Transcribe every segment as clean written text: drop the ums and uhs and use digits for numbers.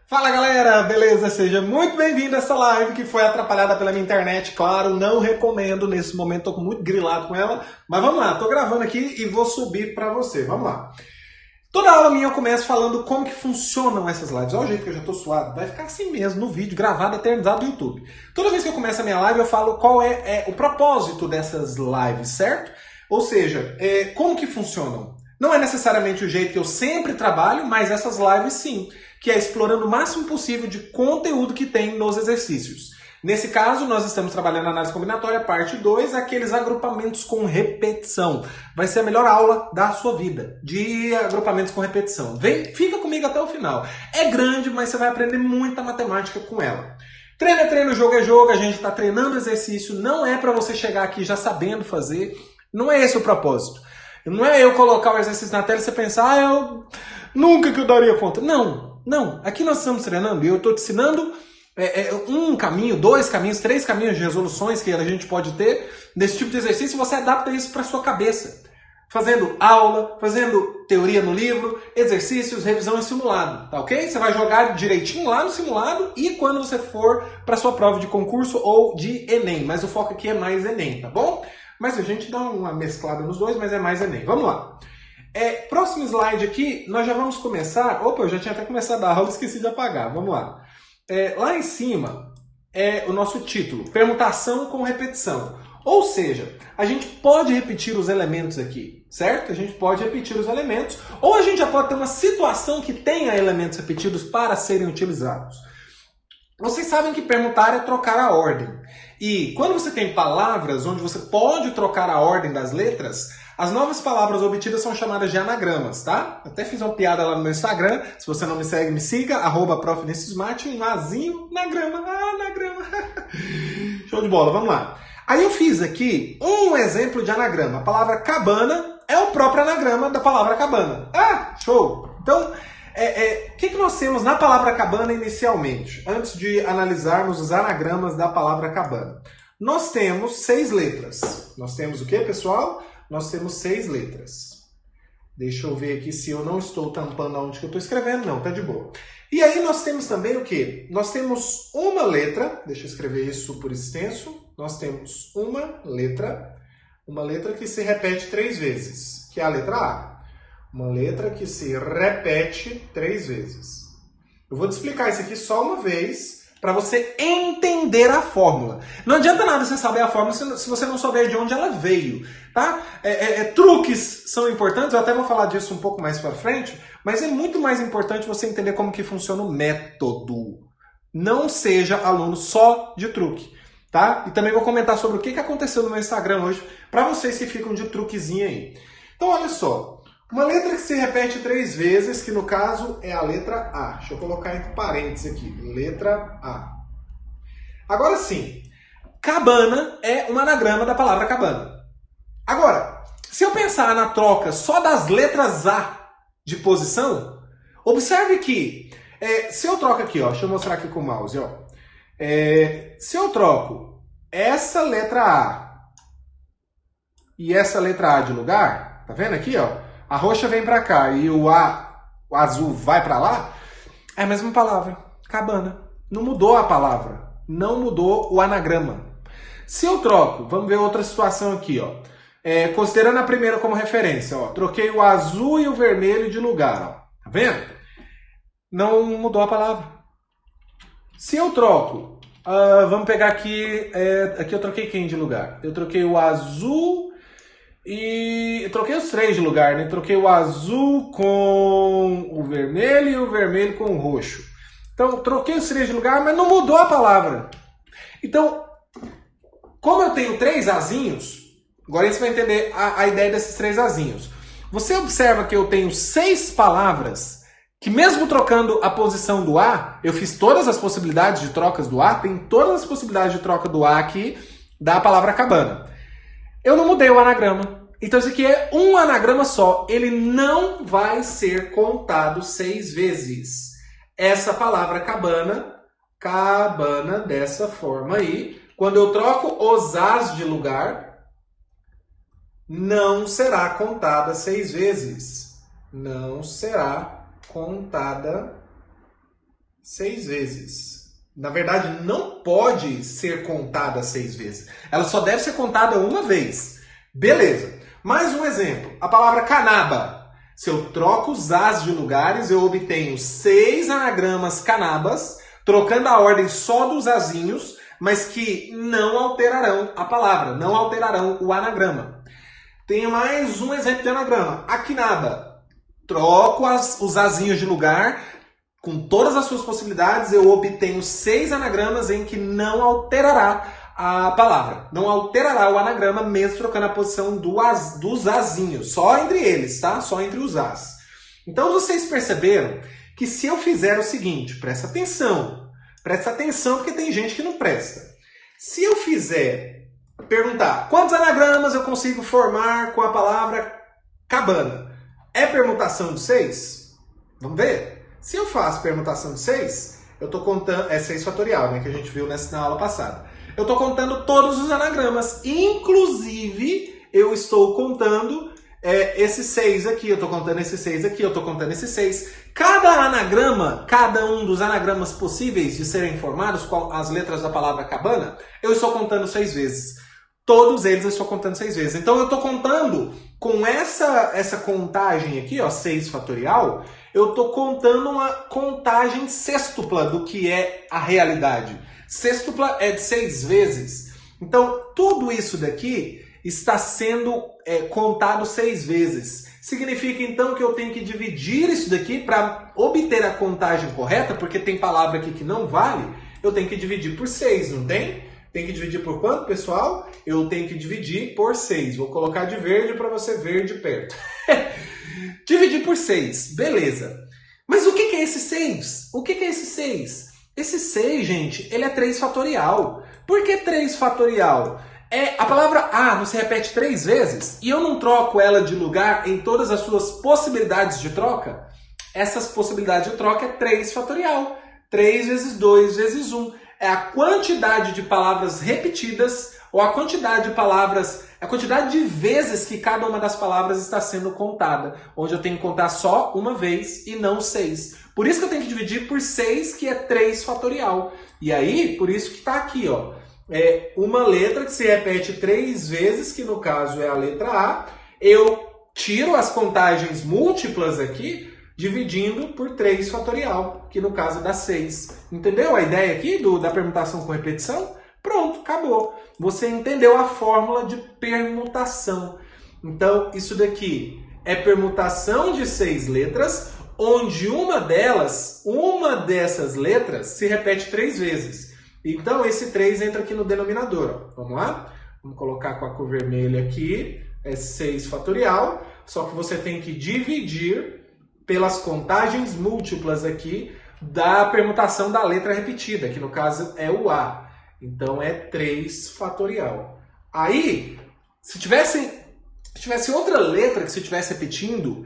Fala galera, beleza? Seja muito bem-vindo a essa live que foi atrapalhada pela minha internet, claro, não recomendo nesse momento, tô muito grilado com ela, mas vamos lá, tô gravando aqui e vou subir pra você, vamos lá. Toda aula minha eu começo falando como que funcionam essas lives, olha o jeito que eu já tô suado, vai ficar assim mesmo no vídeo, gravado, eternizado no YouTube. Toda vez que eu começo a minha live eu falo qual é o propósito dessas lives, certo? Ou seja, como que funcionam? Não é necessariamente o jeito que eu sempre trabalho, mas essas lives sim, que é explorando o máximo possível de conteúdo que tem nos exercícios. Nesse caso, nós estamos trabalhando na análise combinatória, parte 2, aqueles agrupamentos com repetição. Vai ser a melhor aula da sua vida, de agrupamentos com repetição. Vem, fica comigo até o final. É grande, mas você vai aprender muita matemática com ela. Treino é treino, jogo é jogo, a gente está treinando exercício, não é para você chegar aqui já sabendo fazer, não é esse o propósito. Não é eu colocar o exercício na tela e você pensar, eu nunca que eu daria conta. Não. Aqui nós estamos treinando e eu estou te ensinando um caminho, 2 caminhos, 3 caminhos de resoluções que a gente pode ter nesse tipo de exercício e você adapta isso para sua cabeça. Fazendo aula, fazendo teoria no livro, exercícios, revisão e simulado, tá ok? Você vai jogar direitinho lá no simulado e quando você for para sua prova de concurso ou de Enem. Mas o foco aqui é mais Enem, tá bom? Mas a gente dá uma mesclada nos dois, mas é mais Enem. Vamos lá. Próximo slide aqui, nós já vamos começar... Opa, eu já tinha até começado a aula, esqueci de apagar. Vamos lá. Lá em cima é o nosso título, permutação com repetição. Ou seja, a gente pode repetir os elementos aqui, certo? A gente pode repetir os elementos, ou a gente já pode ter uma situação que tenha elementos repetidos para serem utilizados. Vocês sabem que permutar é trocar a ordem. E quando você tem palavras onde você pode trocar a ordem das letras, as novas palavras obtidas são chamadas de anagramas, tá? Até fiz uma piada lá no meu Instagram. Se você não me segue, me siga, @profNicioSmart, um azinho na grama. Na grama. Show de bola, vamos lá. Aí eu fiz aqui um exemplo de anagrama. A palavra cabana é o próprio anagrama da palavra cabana. Show! Então, o que nós temos na palavra cabana inicialmente, antes de analisarmos os anagramas da palavra cabana? Nós temos 6 letras. Nós temos o que, pessoal? Nós temos 6 letras. Deixa eu ver aqui se eu não estou tampando onde que eu estou escrevendo. Não, tá de boa. E aí nós temos também o quê? Nós temos uma letra, deixa eu escrever isso por extenso. Nós temos uma letra que se repete 3 vezes, que é a letra A. Uma letra que se repete 3 vezes. Eu vou te explicar isso aqui só uma vez, para você entender a fórmula. Não adianta nada você saber a fórmula se você não souber de onde ela veio, tá? Truques são importantes, eu até vou falar disso um pouco mais para frente, mas é muito mais importante você entender como que funciona o método. Não seja aluno só de truque, tá? E também vou comentar sobre o que aconteceu no meu Instagram hoje, para vocês que ficam de truquezinho aí. Então, olha só. Uma letra que se repete 3 vezes, que no caso é a letra A. Deixa eu colocar entre parênteses aqui. Letra A. Agora sim, cabana é um anagrama da palavra cabana. Agora, se eu pensar na troca só das letras A de posição, observe que se eu troco aqui, ó, deixa eu mostrar aqui com o mouse, ó. Se eu troco essa letra A e essa letra A de lugar, tá vendo aqui, ó? A roxa vem para cá e o azul vai para lá, é a mesma palavra, cabana. Não mudou a palavra, não mudou o anagrama. Se eu troco, vamos ver outra situação aqui, ó. Considerando a primeira como referência, ó, troquei o azul e o vermelho de lugar, ó. Tá vendo? Não mudou a palavra. Se eu troco, vamos pegar aqui, aqui eu troquei quem de lugar? Eu troquei o azul e eu troquei os 3 de lugar, né? Troquei o azul com o vermelho e o vermelho com o roxo. Então, troquei os 3 de lugar, mas não mudou a palavra. Então, como eu tenho 3 azinhos, agora você vai entender a ideia desses 3 azinhos. Você observa que eu tenho 6 palavras que mesmo trocando a posição do A, eu fiz todas as possibilidades de trocas do A, tem todas as possibilidades de troca do A aqui da palavra cabana. Eu não mudei o anagrama. Então isso aqui é um anagrama só. Ele não vai ser contado 6 vezes. Essa palavra cabana dessa forma aí, quando eu troco os as de lugar, não será contada 6 vezes. Não será contada 6 vezes. Na verdade, não pode ser contada 6 vezes. Ela só deve ser contada uma vez. Beleza. Mais um exemplo. A palavra canaba. Se eu troco os as de lugares, eu obtenho 6 anagramas canabas, trocando a ordem só dos azinhos, mas que não alterarão a palavra, não alterarão o anagrama. Tenho mais um exemplo de anagrama. Aquinaba. Troco os azinhos de lugar, com todas as suas possibilidades, eu obtenho 6 anagramas em que não alterará a palavra. Não alterará o anagrama, mesmo trocando a posição dos azinhos. Só entre eles, tá? Só entre os as. Então, vocês perceberam que se eu fizer o seguinte, presta atenção porque tem gente que não presta. Se eu fizer, perguntar, quantos anagramas eu consigo formar com a palavra cabana? É permutação de 6? Vamos ver? Se eu faço permutação de 6, eu estou contando, é 6 fatorial, né, que a gente viu na aula passada. Eu estou contando todos os anagramas, inclusive eu estou contando esses 6 aqui, eu estou contando esses 6 aqui, eu estou contando esses 6. Cada anagrama, cada um dos anagramas possíveis de serem formados com as letras da palavra cabana, eu estou contando 6 vezes. Todos eles eu estou contando 6 vezes. Então eu estou contando com essa contagem aqui, ó, 6 fatorial, eu estou contando uma contagem sextupla do que é a realidade. Sextupla é de 6 vezes. Então, tudo isso daqui está sendo contado 6 vezes. Significa, então, que eu tenho que dividir isso daqui para obter a contagem correta, porque tem palavra aqui que não vale, eu tenho que dividir por 6, não tem? Tem que dividir por quanto, pessoal? Eu tenho que dividir por 6. Vou colocar de verde para você ver de perto. Dividir por 6, beleza. Mas o que é esse 6? O que é esse 6? Esse 6, gente, ele é 3 fatorial. Por que 3 fatorial? A palavra A não se repete 3 vezes e eu não troco ela de lugar em todas as suas possibilidades de troca? Essas possibilidades de troca é 3 fatorial. 3 vezes 2 vezes 1. É a quantidade de palavras repetidas ou a quantidade de palavras, a quantidade de vezes que cada uma das palavras está sendo contada, onde eu tenho que contar só uma vez e não 6. Por isso que eu tenho que dividir por 6, que é 3 fatorial. E aí, por isso que está aqui, ó, é uma letra que se repete 3 vezes, que no caso é a letra A. Eu tiro as contagens múltiplas aqui, dividindo por 3 fatorial, que no caso dá 6. Entendeu a ideia aqui da permutação com repetição? Pronto, acabou. Você entendeu a fórmula de permutação. Então, isso daqui é permutação de 6 letras, onde uma dessas letras se repete 3 vezes. Então, esse 3 entra aqui no denominador. Ó. Vamos lá? Vamos colocar com a cor vermelha aqui. É 6 fatorial, só que você tem que dividir pelas contagens múltiplas aqui da permutação da letra repetida, que no caso é o A. Então é 3 fatorial. Aí, se tivesse outra letra que se estivesse repetindo,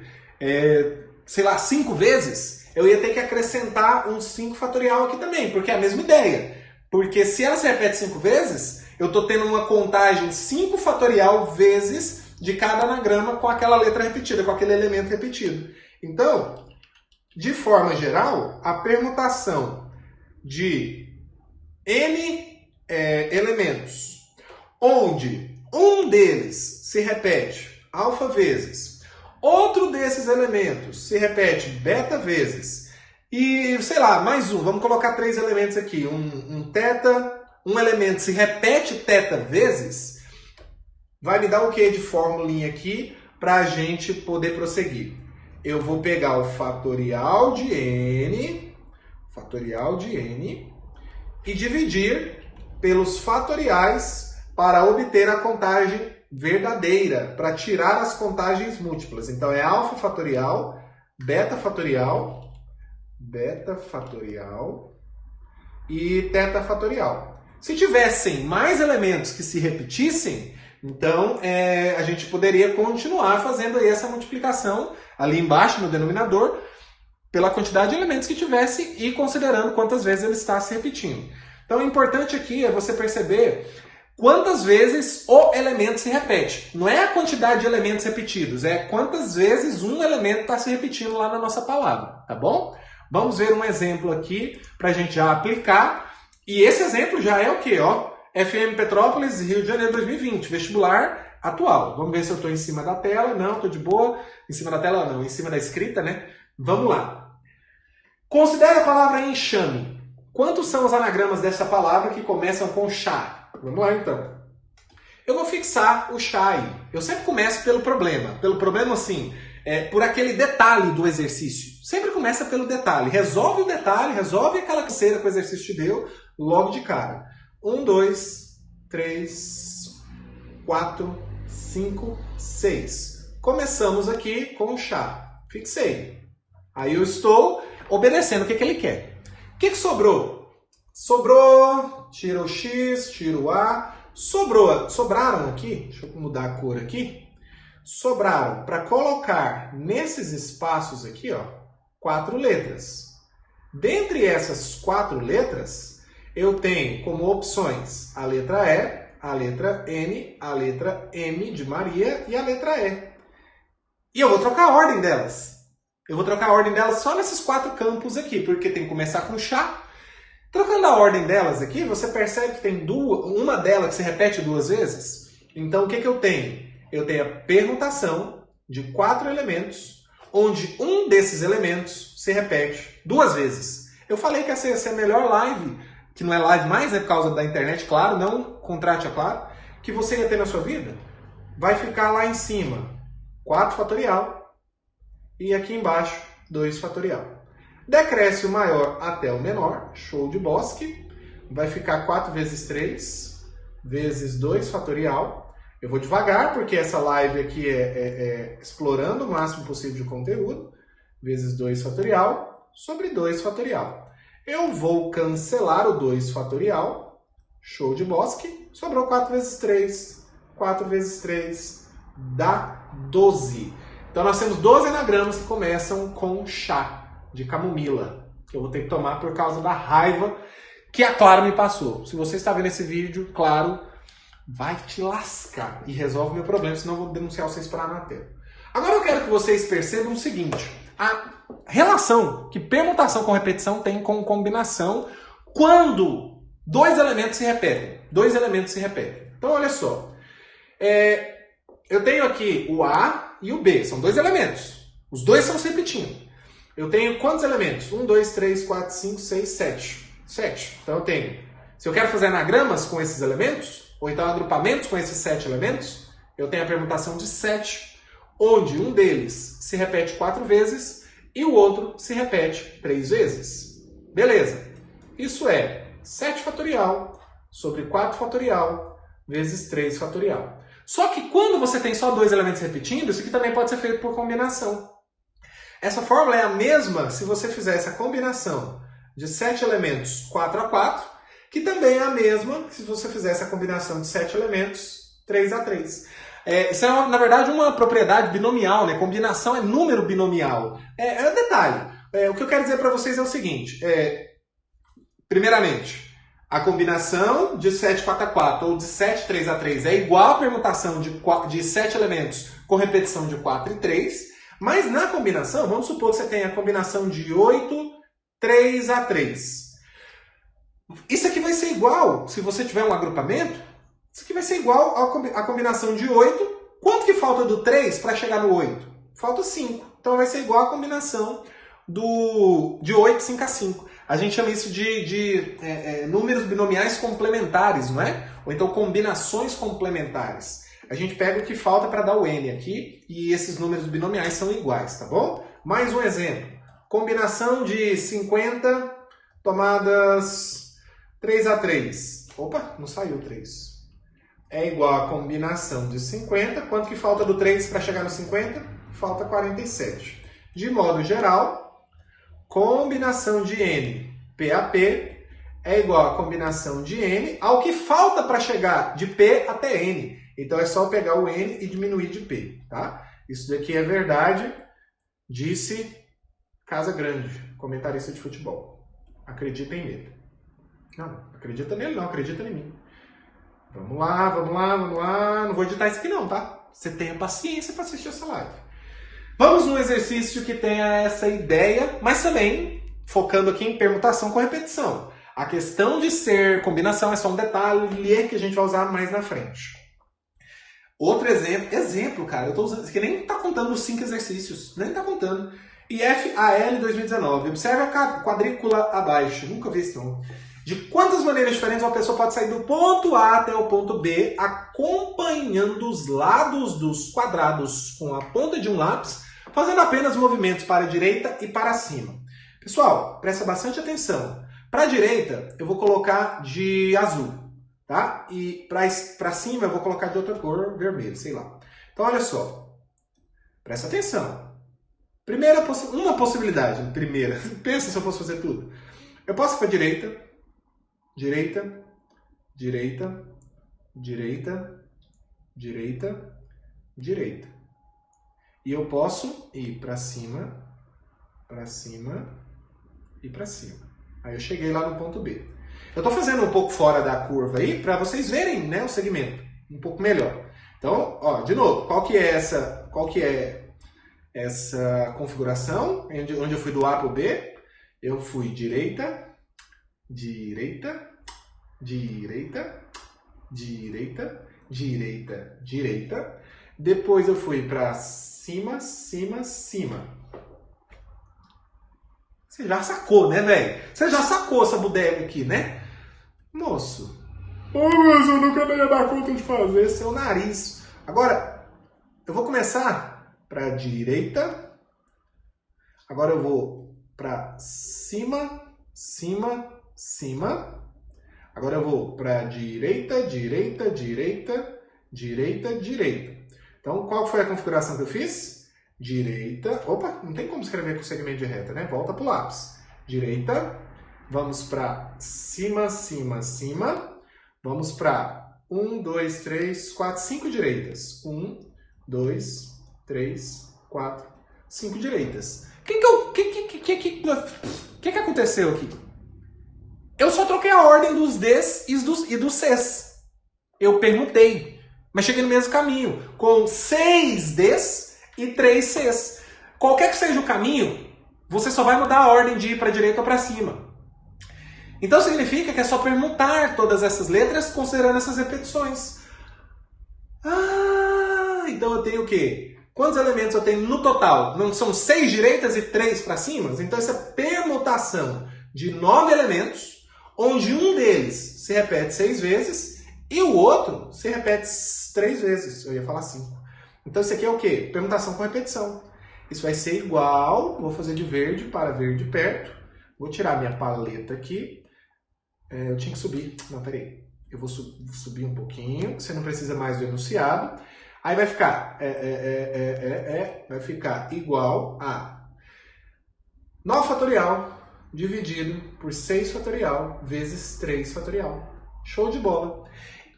sei lá, 5 vezes, eu ia ter que acrescentar um 5 fatorial aqui também, porque é a mesma ideia. Porque se ela se repete 5 vezes, eu estou tendo uma contagem 5 fatorial vezes de cada anagrama com aquela letra repetida, com aquele elemento repetido. Então, de forma geral, a permutação de N elementos, onde um deles se repete alfa vezes, outro desses elementos se repete beta vezes, e, sei lá, mais um, vamos colocar 3 elementos aqui, um elemento se repete teta vezes, vai me dar o que de formulinha aqui para a gente poder prosseguir? Eu vou pegar o fatorial de n, e dividir pelos fatoriais para obter a contagem verdadeira, para tirar as contagens múltiplas. Então é alfa fatorial, beta fatorial e teta fatorial. Se tivessem mais elementos que se repetissem, então a gente poderia continuar fazendo aí essa multiplicação ali embaixo no denominador pela quantidade de elementos que tivesse e considerando quantas vezes ele está se repetindo. Então o importante aqui é você perceber quantas vezes o elemento se repete. Não é a quantidade de elementos repetidos, é quantas vezes um elemento está se repetindo lá na nossa palavra, tá bom? Vamos ver um exemplo aqui para a gente já aplicar. E esse exemplo já é o quê? Ó, FM Petrópolis, Rio de Janeiro 2020, vestibular atual. Vamos ver se eu estou em cima da tela. Não, estou de boa. Em cima da tela não, em cima da escrita, né? Vamos lá. Considere a palavra enxame. Quantos são os anagramas dessa palavra que começam com chá? Vamos lá, então. Eu vou fixar o chá aí. Eu sempre começo pelo problema. Pelo problema, assim, por aquele detalhe do exercício. Sempre começa pelo detalhe. Resolve o detalhe, resolve aquela canseira que o exercício te deu logo de cara. 1, 2, 3, 4, 5, 6. Começamos aqui com o chá. Fixei. Aí eu estou obedecendo o que ele quer. O que sobrou? Sobrou, tira o X, tira o A. Sobraram aqui, deixa eu mudar a cor aqui. Sobraram para colocar nesses espaços aqui, ó, 4 letras. Dentre essas 4 letras, eu tenho como opções a letra E, a letra N, a letra M de Maria e a letra E. E eu vou trocar a ordem delas. Eu vou trocar a ordem delas só nesses 4 campos aqui, porque tem que começar com chá. Trocando a ordem delas aqui, você percebe que tem uma delas que se repete 2 vezes. Então, o que eu tenho? Eu tenho a permutação de 4 elementos, onde um desses elementos se repete 2 vezes. Eu falei que essa ia ser a melhor live, que não é live mais, por causa da internet, claro, não contrate a Claro, que você ia ter na sua vida. Vai ficar lá em cima 4 fatorial e aqui embaixo 2 fatorial. Decresce o maior até o menor, show de Bosque, vai ficar 4 vezes 3, vezes 2 fatorial. Eu vou devagar, porque essa live aqui é explorando o máximo possível de conteúdo, vezes 2 fatorial, sobre 2 fatorial. Eu vou cancelar o 2 fatorial, show de Bosque, sobrou 4 vezes 3, 4 vezes 3, dá 12. Então nós temos 12 anagramas que começam com chá de camomila, que eu vou ter que tomar por causa da raiva que a Claro me passou. Se você está vendo esse vídeo, Claro, vai te lascar e resolve o meu problema, senão eu vou denunciar vocês para a Anatel. Agora eu quero que vocês percebam o seguinte, a relação que permutação com repetição tem com combinação quando 2 elementos se repetem. 2 elementos se repetem. Então, olha só. Eu tenho aqui o A e o B, são 2 elementos. Os 2 estão se repetindo. Eu tenho quantos elementos? 1, 2, 3, 4, 5, 6, 7. 7. Então eu tenho. Se eu quero fazer anagramas com esses elementos, ou então agrupamentos com esses 7 elementos, eu tenho a permutação de 7, onde um deles se repete 4 vezes e o outro se repete 3 vezes. Beleza. Isso é 7 fatorial sobre 4 fatorial vezes 3 fatorial. Só que quando você tem só 2 elementos repetindo, isso aqui também pode ser feito por combinação. Essa fórmula é a mesma se você fizer essa combinação de 7 elementos 4 a 4, que também é a mesma se você fizer essa combinação de 7 elementos 3 a 3. Isso é, na verdade, uma propriedade binomial, né? Combinação é número binomial. É um detalhe. O que eu quero dizer para vocês é o seguinte. Primeiramente, a combinação de 7 4 a 4 ou de 7 3 a 3 é igual à permutação de 7 elementos com repetição de 4 e 3. Mas na combinação, vamos supor que você tenha a combinação de 8, 3 a 3. Isso aqui vai ser igual, se você tiver um agrupamento, isso aqui vai ser igual à combinação de 8. Quanto que falta do 3 para chegar no 8? Falta 5. Então vai ser igual à combinação de 8, 5 a 5. A gente chama isso de números binomiais complementares, não é? Ou então combinações complementares. A gente pega o que falta para dar o n aqui e esses números binomiais são iguais, tá bom? Mais um exemplo. Combinação de 50 tomadas 3 a 3. Opa, não saiu 3. É igual a combinação de 50. Quanto que falta do 3 para chegar no 50? Falta 47. De modo geral, combinação de n PAP é igual a combinação de n ao que falta para chegar de P até n. Então é só pegar o n e diminuir de P, tá? Isso daqui é verdade, disse Casa Grande, comentarista de futebol. Acredita em ele. Não, acredita nele não, acredita em mim. Vamos lá, vamos lá, vamos lá. Não vou editar isso aqui não, tá? Você tenha paciência para assistir essa live. Vamos num exercício que tenha essa ideia, mas também focando aqui em permutação com repetição. A questão de ser combinação é só um detalhe que a gente vai usar mais na frente. Outro exemplo, cara, eu tô usando, que nem tá contando os 5 exercícios, nem tá contando. IFAL 2019, observe a quadrícula abaixo, nunca vi isso não. De quantas maneiras diferentes uma pessoa pode sair do ponto A até o ponto B, acompanhando os lados dos quadrados com a ponta de um lápis, fazendo apenas movimentos para a direita e para cima. Pessoal, presta bastante atenção. Para a direita, eu vou colocar de azul, tá? E para cima, eu vou colocar de outra cor, vermelho, sei lá. Então, olha só. Presta atenção. Uma possibilidade. Primeira. Pensa se eu fosse fazer tudo. Eu posso ir para a direita, direita, direita, direita, direita, direita. E eu posso ir para cima e para cima. Aí eu cheguei lá no ponto B. Eu estou fazendo um pouco fora da curva aí para vocês verem, né, o segmento um pouco melhor. Então, ó, de novo, qual que é essa configuração? Onde eu fui do A para o B, eu fui direita, direita, direita, direita, direita, direita. Depois eu fui para cima, cima, cima. Você já sacou, né, velho? Você já sacou essa bodega aqui, né? Moço. Oh, mas eu nunca ia dar conta de fazer seu nariz. Agora, eu vou começar para a direita. Agora eu vou para cima, cima, cima. Agora eu vou para direita, direita, direita, direita, direita. Então, qual foi a configuração que eu fiz? Direita, opa, não tem como escrever com segmento de reta, né? Volta pro lápis. Direita, vamos para cima, cima, cima. Vamos para 1, 2, 3, 4, 5 direitas. 1, 2, 3, 4, 5 direitas. O que aconteceu aqui? Eu só troquei a ordem dos Ds e dos Cs. Eu permutei, mas cheguei no mesmo caminho, com 6 Ds e 3 Cs. Qualquer que seja o caminho, você só vai mudar a ordem de ir para a direita ou para cima. Então significa que é só permutar todas essas letras considerando essas repetições. Ah, então eu tenho o quê? Quantos elementos eu tenho no total? Não são 6 direitas e 3 para cima? Então essa permutação de 9 elementos, onde um deles se repete 6 vezes e o outro se repete 3 vezes. Eu ia falar 5. Então isso aqui é o quê? Permutação com repetição. Isso vai ser igual, vou fazer de verde para verde perto. Vou tirar minha paleta aqui. Eu tinha que subir. Não, peraí. Eu vou subir um pouquinho. Você não precisa mais do enunciado. Aí vai ficar, vai ficar igual a 9 fatorial dividido por 6 fatorial vezes 3 fatorial. Show de bola.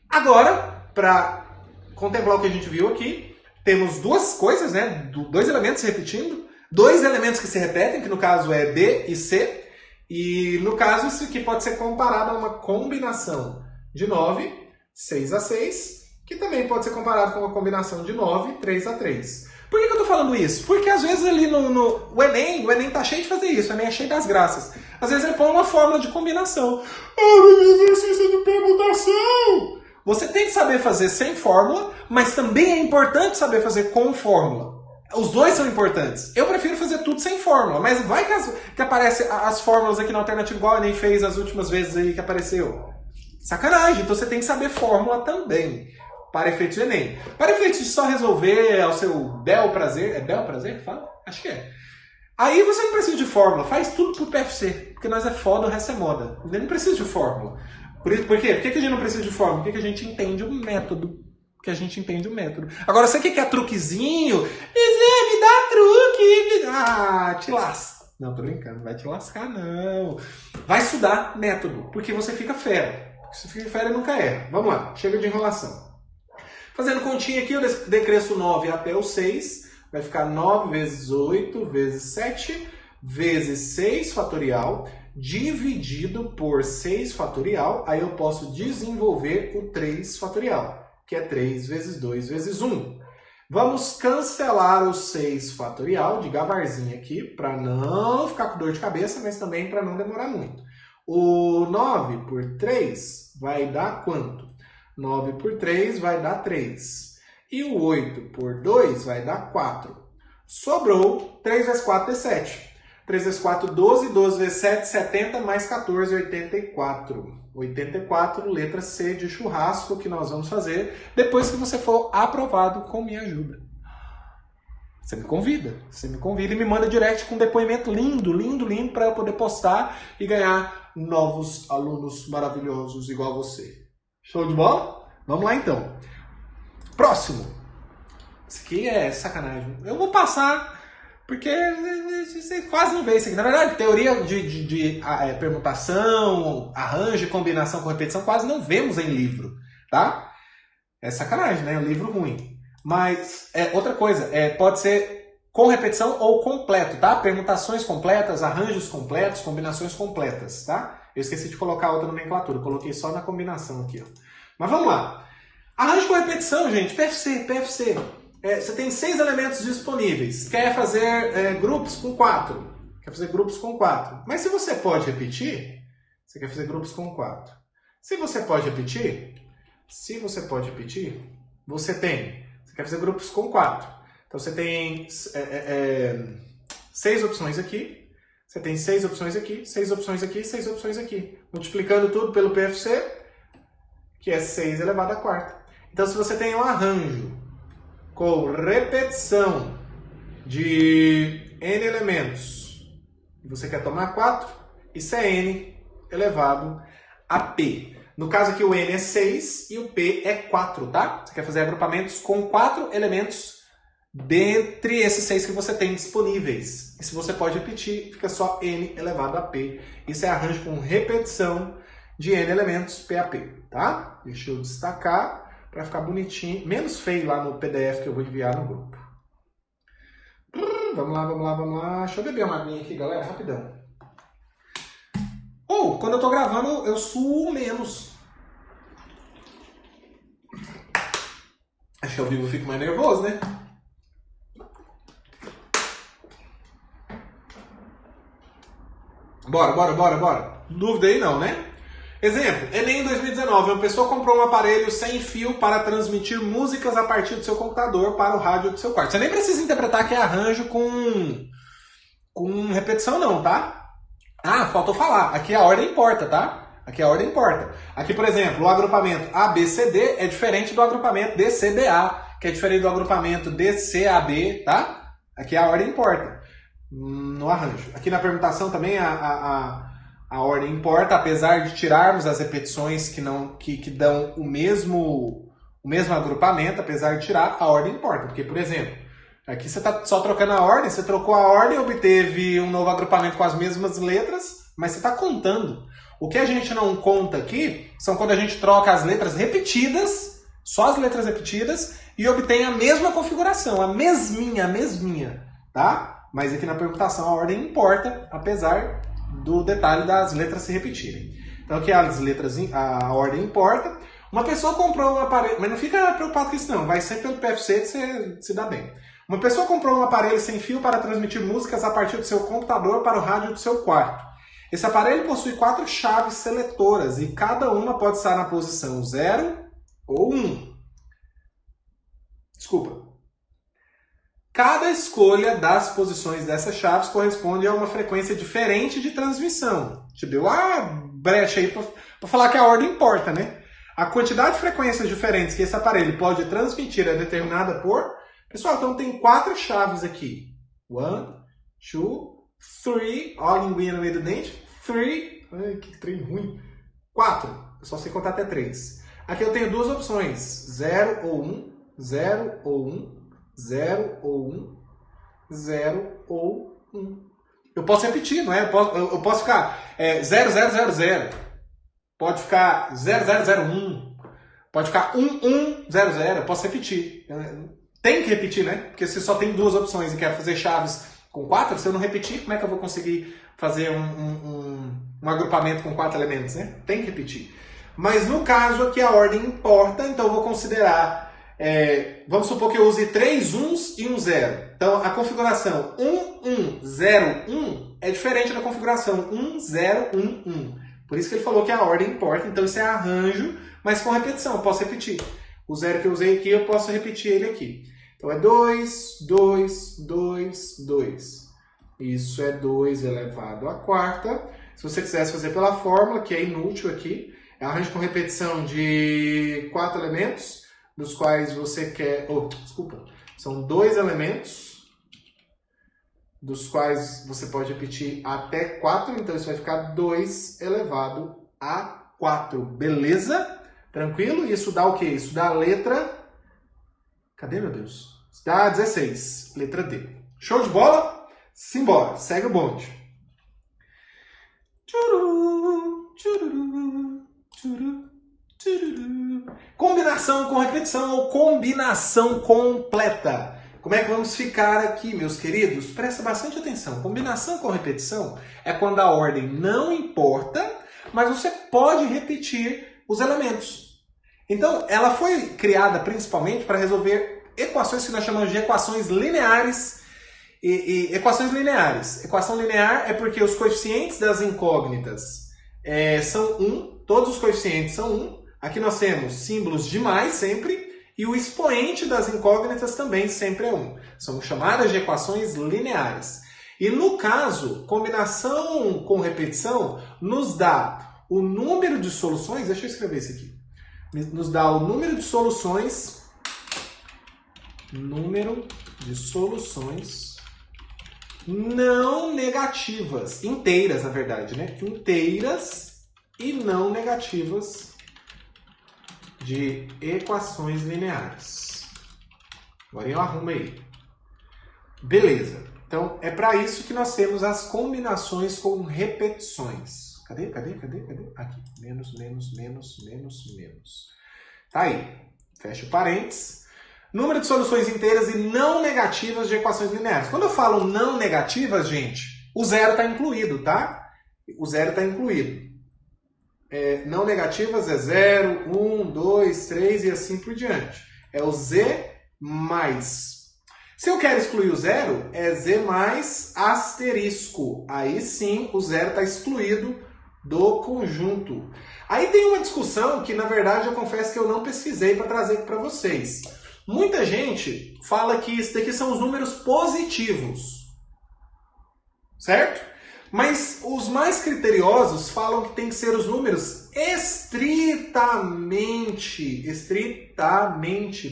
Agora, para contemplar o que a gente viu aqui, temos duas coisas, né? 2 elementos se repetindo, 2 elementos que se repetem, que no caso é B e C, e no caso isso aqui pode ser comparado a uma combinação de 9, 6 a 6, que também pode ser comparado com uma combinação de 9, 3 a 3. Por que eu estou falando isso? Porque às vezes ali o Enem tá cheio de fazer isso, o Enem é cheio das graças. Às vezes ele põe uma fórmula de combinação. Ah, mas exercício de permutação! Você tem que saber fazer sem fórmula, mas também é importante saber fazer com fórmula. Os dois são importantes. Eu prefiro fazer tudo sem fórmula, mas vai que aparece as fórmulas aqui na alternativa igual a nem fez as últimas vezes aí que apareceu. Sacanagem, então você tem que saber fórmula também, para efeitos de Enem. Para efeitos de só resolver ao seu bel prazer, é bel prazer que fala? Acho que é. Aí você não precisa de fórmula, faz tudo pro PFC, porque nós é foda, o resto é moda. Não precisa de fórmula. Por quê? Por que a gente não precisa de fórmula? Porque a gente entende o método. Agora, você que quer truquezinho, me dá truque. Ah, te lasca. Não, tô brincando, não vai te lascar, não. Vai estudar método, porque você fica fera. Se fica fera, nunca erra. Vamos lá, chega de enrolação. Fazendo continha aqui, eu decresço 9 até o 6. Vai ficar 9 vezes 8 vezes 7 vezes 6 fatorial dividido por 6 fatorial. Aí eu posso desenvolver o 3 fatorial, que é 3 vezes 2 vezes 1. Vamos cancelar o 6 fatorial de Gavarzinho aqui, para não ficar com dor de cabeça, mas também para não demorar muito. O 9 por 3 vai dar quanto? 9 por 3 vai dar 3. E o 8 por 2 vai dar 4. Sobrou 3 vezes 4 é 7. 3 vezes 4, 12. 12 vezes 7, 70. Mais 14, 84. 84, letra C de churrasco, que nós vamos fazer depois que você for aprovado com minha ajuda. Você me convida e me manda direct com um depoimento lindo, lindo, lindo, para eu poder postar e ganhar novos alunos maravilhosos igual você. Show de bola? Vamos lá então. Próximo. Isso aqui é sacanagem. Eu vou passar, porque você quase não vê isso aqui. Na verdade, teoria de permutação, arranjo, combinação com repetição, quase não vemos em livro, tá? É sacanagem, né? É um livro ruim. Mas, outra coisa, pode ser com repetição ou completo, tá? Permutações completas, arranjos completos, combinações completas, tá? Eu esqueci de colocar outra nomenclatura, coloquei só na combinação aqui, ó. Mas vamos lá. Arranjo com repetição, gente, PFC. Você tem 6 elementos disponíveis. Quer fazer grupos com 4. Quer fazer grupos com 4. Mas se você pode repetir, você quer fazer grupos com 4. Se você pode repetir, você quer fazer grupos com 4. Então você tem 6 opções aqui. Você tem 6 opções aqui, 6 opções aqui, 6 opções aqui. Multiplicando tudo pelo PFC, que é 6 elevado à quarta. Então se você tem um arranjo com repetição de n elementos, e você quer tomar 4, isso é n elevado a p. No caso aqui o n é 6 e o p é 4, tá? Você quer fazer agrupamentos com 4 elementos dentre esses 6 que você tem disponíveis. E se você pode repetir, fica só n elevado a p. Isso é arranjo com repetição de n elementos p a p, tá? Deixa eu destacar para ficar bonitinho, menos feio lá no PDF que eu vou enviar no grupo. Vamos lá. Deixa eu beber uma aguinha aqui, galera, rapidão. Quando eu tô gravando, eu suo menos. Acho que ao vivo eu fico mais nervoso, né? Bora. Dúvida aí não, né? Exemplo, Enem 2019, uma pessoa comprou um aparelho sem fio para transmitir músicas a partir do seu computador para o rádio do seu quarto. Você nem precisa interpretar que é arranjo com repetição não, tá? Ah, faltou falar, aqui a ordem importa, tá? Aqui, por exemplo, o agrupamento ABCD é diferente do agrupamento DCBA, que é diferente do agrupamento DCAB, tá? Aqui a ordem importa no arranjo. Aqui na permutação também a ordem importa, apesar de tirarmos as repetições que dão o mesmo agrupamento, apesar de tirar, a ordem importa. Porque, por exemplo, aqui você está só trocando a ordem, você trocou a ordem, obteve um novo agrupamento com as mesmas letras, mas você está contando. O que a gente não conta aqui são quando a gente troca as letras repetidas, só as letras repetidas, e obtém a mesma configuração, a mesminha, tá? Mas aqui na permutação a ordem importa, apesar do detalhe das letras se repetirem. Então aqui a ordem importa. Uma pessoa comprou um aparelho, mas não fica preocupado com isso não, vai sempre pelo PFC que você se dá bem. Uma pessoa comprou um aparelho sem fio para transmitir músicas a partir do seu computador para o rádio do seu quarto. Esse aparelho possui 4 chaves seletoras e cada uma pode estar na posição 0 ou 1. Desculpa. Cada escolha das posições dessas chaves corresponde a uma frequência diferente de transmissão. Te deu a brecha aí para falar que a ordem importa, né? A quantidade de frequências diferentes que esse aparelho pode transmitir é determinada por... Pessoal, então tem 4 chaves aqui. 1, 2, 3. Ó, a linguinha no meio do dente. 3. Ai, que trem ruim. 4. Eu só sei contar até 3. Aqui eu tenho 2 opções. 0 ou 1. 0 ou 1. 0 ou 1, 0 ou 1. Eu posso repetir, não é? Eu posso ficar 0000. Pode ficar 0001. Pode ficar 1100. Eu posso repetir. Tem que repetir, né? Porque se só tem 2 opções e quer fazer chaves com 4, se eu não repetir, como é que eu vou conseguir fazer um agrupamento com 4 elementos, né? Tem que repetir. Mas no caso aqui a ordem importa, então eu vou considerar vamos supor que eu use 3 uns e um 0. Então, a configuração 1, 1, 0, 1 é diferente da configuração 1, 0, 1, 1. Por isso que ele falou que a ordem importa. Então, isso é arranjo, mas com repetição. Eu posso repetir. O 0 que eu usei aqui, eu posso repetir ele aqui. Então, é 2, 2, 2, 2. Isso é 2 elevado à quarta. Se você quisesse fazer pela fórmula, que é inútil aqui, é arranjo com repetição de 4 elementos, dos quais você quer... são 2 elementos, dos quais você pode repetir até 4, então isso vai ficar 2 elevado a 4. Beleza? Tranquilo? Isso dá o quê? Isso dá a letra... Cadê, meu Deus? Isso dá 16, letra D. Show de bola? Simbora, segue o bonde. Combinação com repetição ou combinação completa. Como é que vamos ficar aqui, meus queridos? Presta bastante atenção. Combinação com repetição é quando a ordem não importa, mas você pode repetir os elementos. Então, ela foi criada principalmente para resolver equações que nós chamamos de equações lineares e equações lineares. Equação linear é porque os coeficientes das incógnitas são 1, todos os coeficientes são 1. Aqui nós temos símbolos de mais sempre, e o expoente das incógnitas também sempre é 1. São chamadas de equações lineares. E no caso, combinação com repetição nos dá o número de soluções, deixa eu escrever isso aqui, nos dá o número de soluções não negativas, inteiras na verdade, né? Inteiras e não negativas de equações lineares. Agora eu arrumo aí. Beleza. Então, é para isso que nós temos as combinações com repetições. Cadê? Aqui. Menos. Tá aí. Fecha o parênteses. Número de soluções inteiras e não negativas de equações lineares. Quando eu falo não negativas, gente, o zero está incluído, tá? O zero está incluído. Não negativas é 0, 1, 2, 3 e assim por diante. É o Z mais. Se eu quero excluir o zero, é Z mais asterisco. Aí sim o zero está excluído do conjunto. Aí tem uma discussão que, na verdade, eu confesso que eu não pesquisei para trazer aqui para vocês. Muita gente fala que isso daqui são os números positivos. Certo? Mas os mais criteriosos falam que tem que ser os números estritamente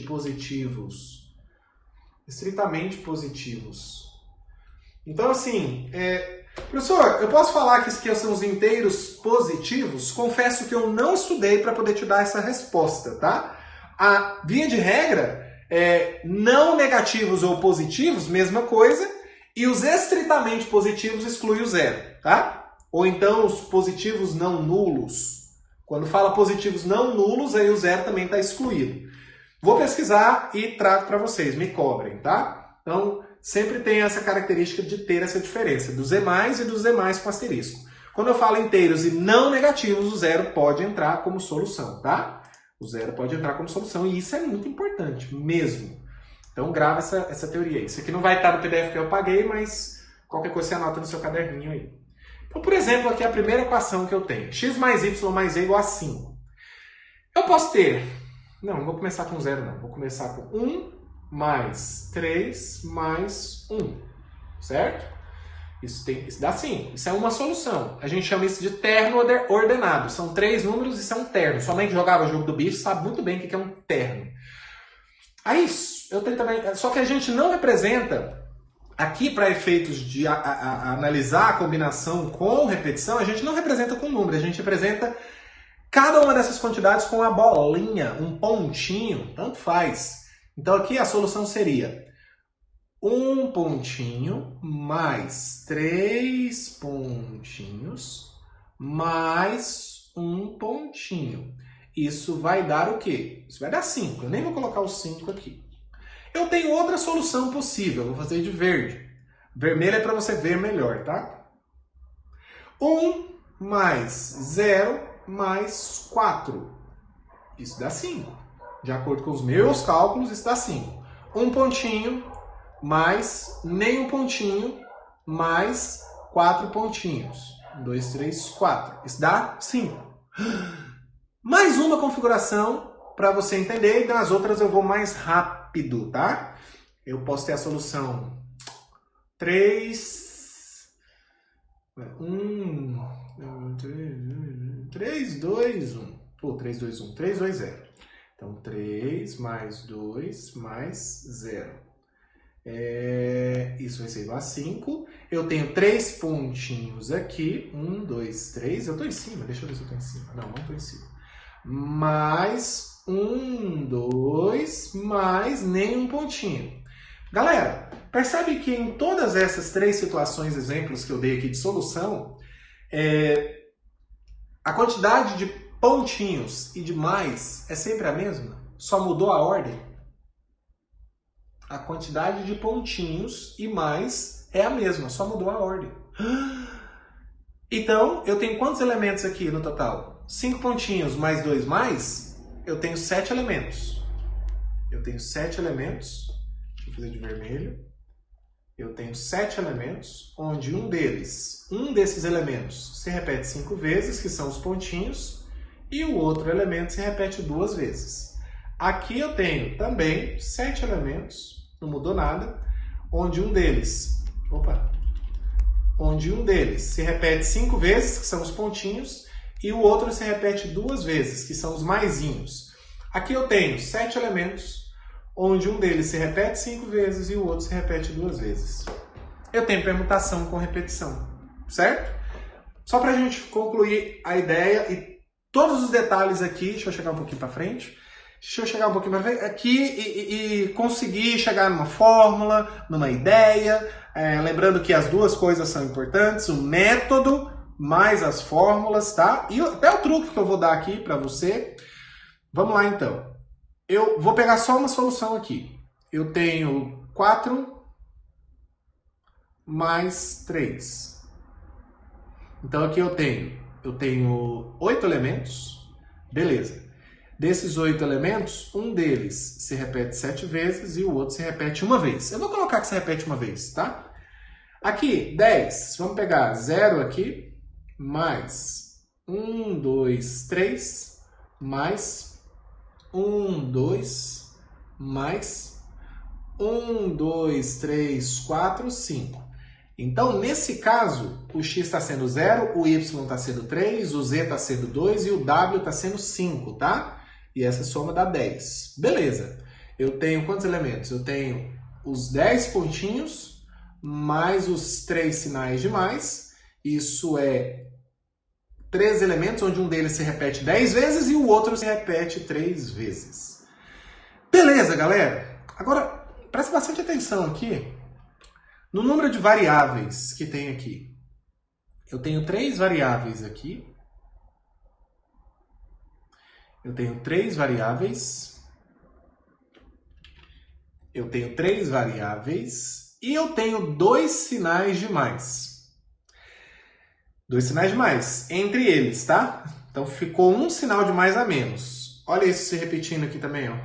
positivos. Estritamente positivos. Então, assim, professor, eu posso falar que esses aqui são os inteiros positivos? Confesso que eu não estudei para poder te dar essa resposta, tá? A via de regra não negativos ou positivos, mesma coisa. E os estritamente positivos exclui o zero, tá? Ou então os positivos não nulos. Quando fala positivos não nulos, aí o zero também está excluído. Vou pesquisar e trago para vocês, me cobrem, tá? Então, sempre tem essa característica de ter essa diferença, do Z+, e do Z+ com asterisco. Quando eu falo inteiros e não negativos, o zero pode entrar como solução, tá? O zero pode entrar como solução, e isso é muito importante, mesmo. Então grava essa teoria aí. Isso aqui não vai estar no PDF que eu paguei, mas qualquer coisa você anota no seu caderninho aí. Então, por exemplo, aqui é a primeira equação que eu tenho. X mais y mais z igual a 5. Eu posso ter... Não vou começar com 0 não. Vou começar com 1 mais 3 mais 1. Certo? Isso dá 5. Isso é uma solução. A gente chama isso de terno ordenado. São 3 números e isso é um terno. Somente jogava o jogo do bicho sabe muito bem o que é um terno. Aí, eu tenho também... Só que a gente não representa, aqui para efeitos de analisar a combinação com repetição, a gente não representa com número, a gente representa cada uma dessas quantidades com uma bolinha, um pontinho, tanto faz. Então aqui a solução seria 1 pontinho mais 3 pontinhos mais 1 pontinho. Isso vai dar o quê? Isso vai dar 5. Eu nem vou colocar o 5 aqui. Eu tenho outra solução possível. Vou fazer de verde. Vermelho é para você ver melhor, tá? 1 mais 0 mais 4. Isso dá 5. de acordo com os meus cálculos, isso dá 5. Um pontinho mais nenhum pontinho mais 4 pontinhos. 1, 2, 3, 4. Isso dá 5. Mais uma configuração para você entender, e nas outras eu vou mais rápido, tá? Eu posso ter a solução 3, 2, 1. Pô, 3, 2, 1. 3, 2, 0. Então, 3 mais 2 mais 0. Isso vai ser igual a 5. Eu tenho 3 pontinhos aqui. 1, 2, 3. Eu estou em cima. Deixa eu ver se eu estou em cima. Não estou em cima. Mais 1, 2, mais nenhum pontinho. Galera, percebe que em todas essas 3 situações, exemplos que eu dei aqui de solução, a quantidade de pontinhos e de mais é sempre a mesma? Só mudou a ordem? A quantidade de pontinhos e mais é a mesma, só mudou a ordem. Então, eu tenho quantos elementos aqui no total? 5 pontinhos mais 2 mais, eu tenho 7 elementos. Eu tenho 7 elementos. Deixa eu fazer de vermelho. Eu tenho 7 elementos, onde um desses elementos se repete 5 vezes, que são os pontinhos, e o outro elemento se repete 2 vezes. Aqui eu tenho também 7 elementos, não mudou nada, onde um deles se repete 5 vezes, que são os pontinhos, e o outro se repete 2 vezes, que são os maisinhos. Aqui eu tenho 7 elementos, onde um deles se repete 5 vezes e o outro se repete 2 vezes. Eu tenho permutação com repetição, certo? Só para a gente concluir a ideia e todos os detalhes aqui, deixa eu chegar um pouquinho para frente, aqui e conseguir chegar numa fórmula, numa ideia, lembrando que as duas coisas são importantes, o método mais as fórmulas, tá? E até o truque que eu vou dar aqui para você. Vamos lá então. Eu vou pegar só uma solução aqui. Eu tenho 4 mais 3. Então aqui eu tenho 8 elementos. Beleza. Desses 8 elementos, um deles se repete 7 vezes e o outro se repete uma vez. Eu vou colocar que se repete uma vez, tá? Aqui, 10. Vamos pegar 0 aqui, mais 1, 2, 3, mais 1, 2, mais 1, 2, 3, 4, 5. Então, nesse caso, o x está sendo 0, o y está sendo 3, o z está sendo 2 e o w está sendo 5, tá? E essa soma dá 10. Beleza. Eu tenho quantos elementos? Eu tenho os 10 pontinhos, mais os 3 sinais de mais. Isso é 3 elementos, onde um deles se repete 10 vezes e o outro se repete 3 vezes. Beleza, galera? Agora, presta bastante atenção aqui no número de variáveis que tem aqui. Eu tenho 3 variáveis aqui. Eu tenho 3 variáveis. Eu tenho 3 variáveis. E eu tenho 2 sinais de mais. 2 sinais de mais entre eles, tá? Então ficou um sinal de mais a menos. Olha isso se repetindo aqui também, ó.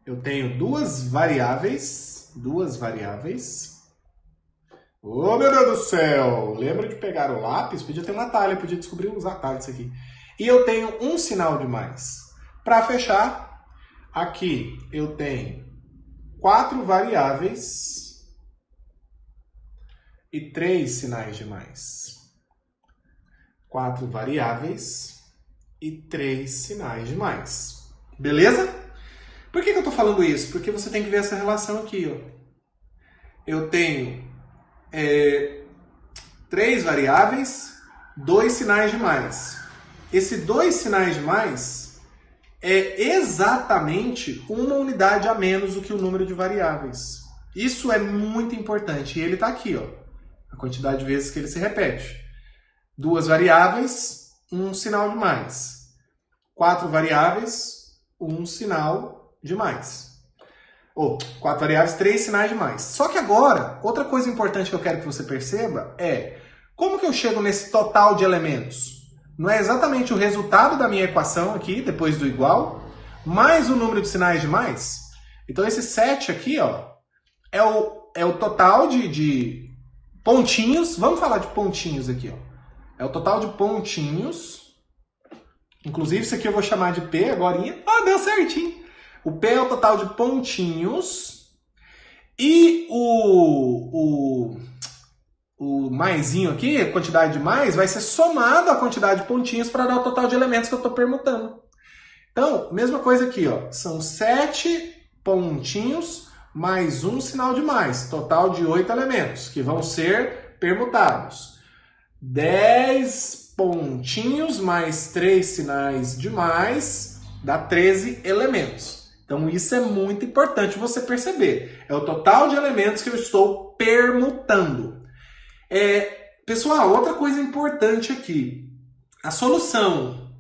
Eu tenho 2 variáveis. 2 variáveis. Oh, meu Deus do céu! Lembra de pegar o lápis? Podia ter um atalho, podia descobrir os atalhos aqui. E eu tenho um sinal de mais. Para fechar, aqui eu tenho 4 variáveis e 3 sinais de mais. 4 variáveis e 3 sinais de mais. Beleza? Por que eu estou falando isso? Porque você tem que ver essa relação aqui, ó. Eu tenho 3 variáveis, 2 sinais de mais. Esse 2 sinais de mais é exatamente uma unidade a menos do que o número de variáveis. Isso é muito importante. E ele está aqui, ó, a quantidade de vezes que ele se repete. 2 variáveis, 1 sinal de mais. 4 variáveis, 1 sinal de mais. Ou 4 variáveis, 3 sinais de mais. Só que agora, outra coisa importante que eu quero que você perceba é como que eu chego nesse total de elementos? Não é exatamente o resultado da minha equação aqui, depois do igual, mais o número de sinais de mais. Então esse 7 aqui, ó, é o total de pontinhos. Vamos falar de pontinhos aqui, ó. É o total de pontinhos. Inclusive isso aqui eu vou chamar de P agorinha. Ah, deu certinho. O P é o total de pontinhos. E o maisinho aqui, a quantidade de mais, vai ser somado à quantidade de pontinhos para dar o total de elementos que eu estou permutando. Então, mesma coisa aqui, ó. São 7 pontinhos mais um sinal de mais. Total de 8 elementos que vão ser permutados. 10 pontinhos mais 3 sinais de mais dá 13 elementos. Então, isso é muito importante você perceber. É o total de elementos que eu estou permutando. Pessoal, outra coisa importante aqui. A solução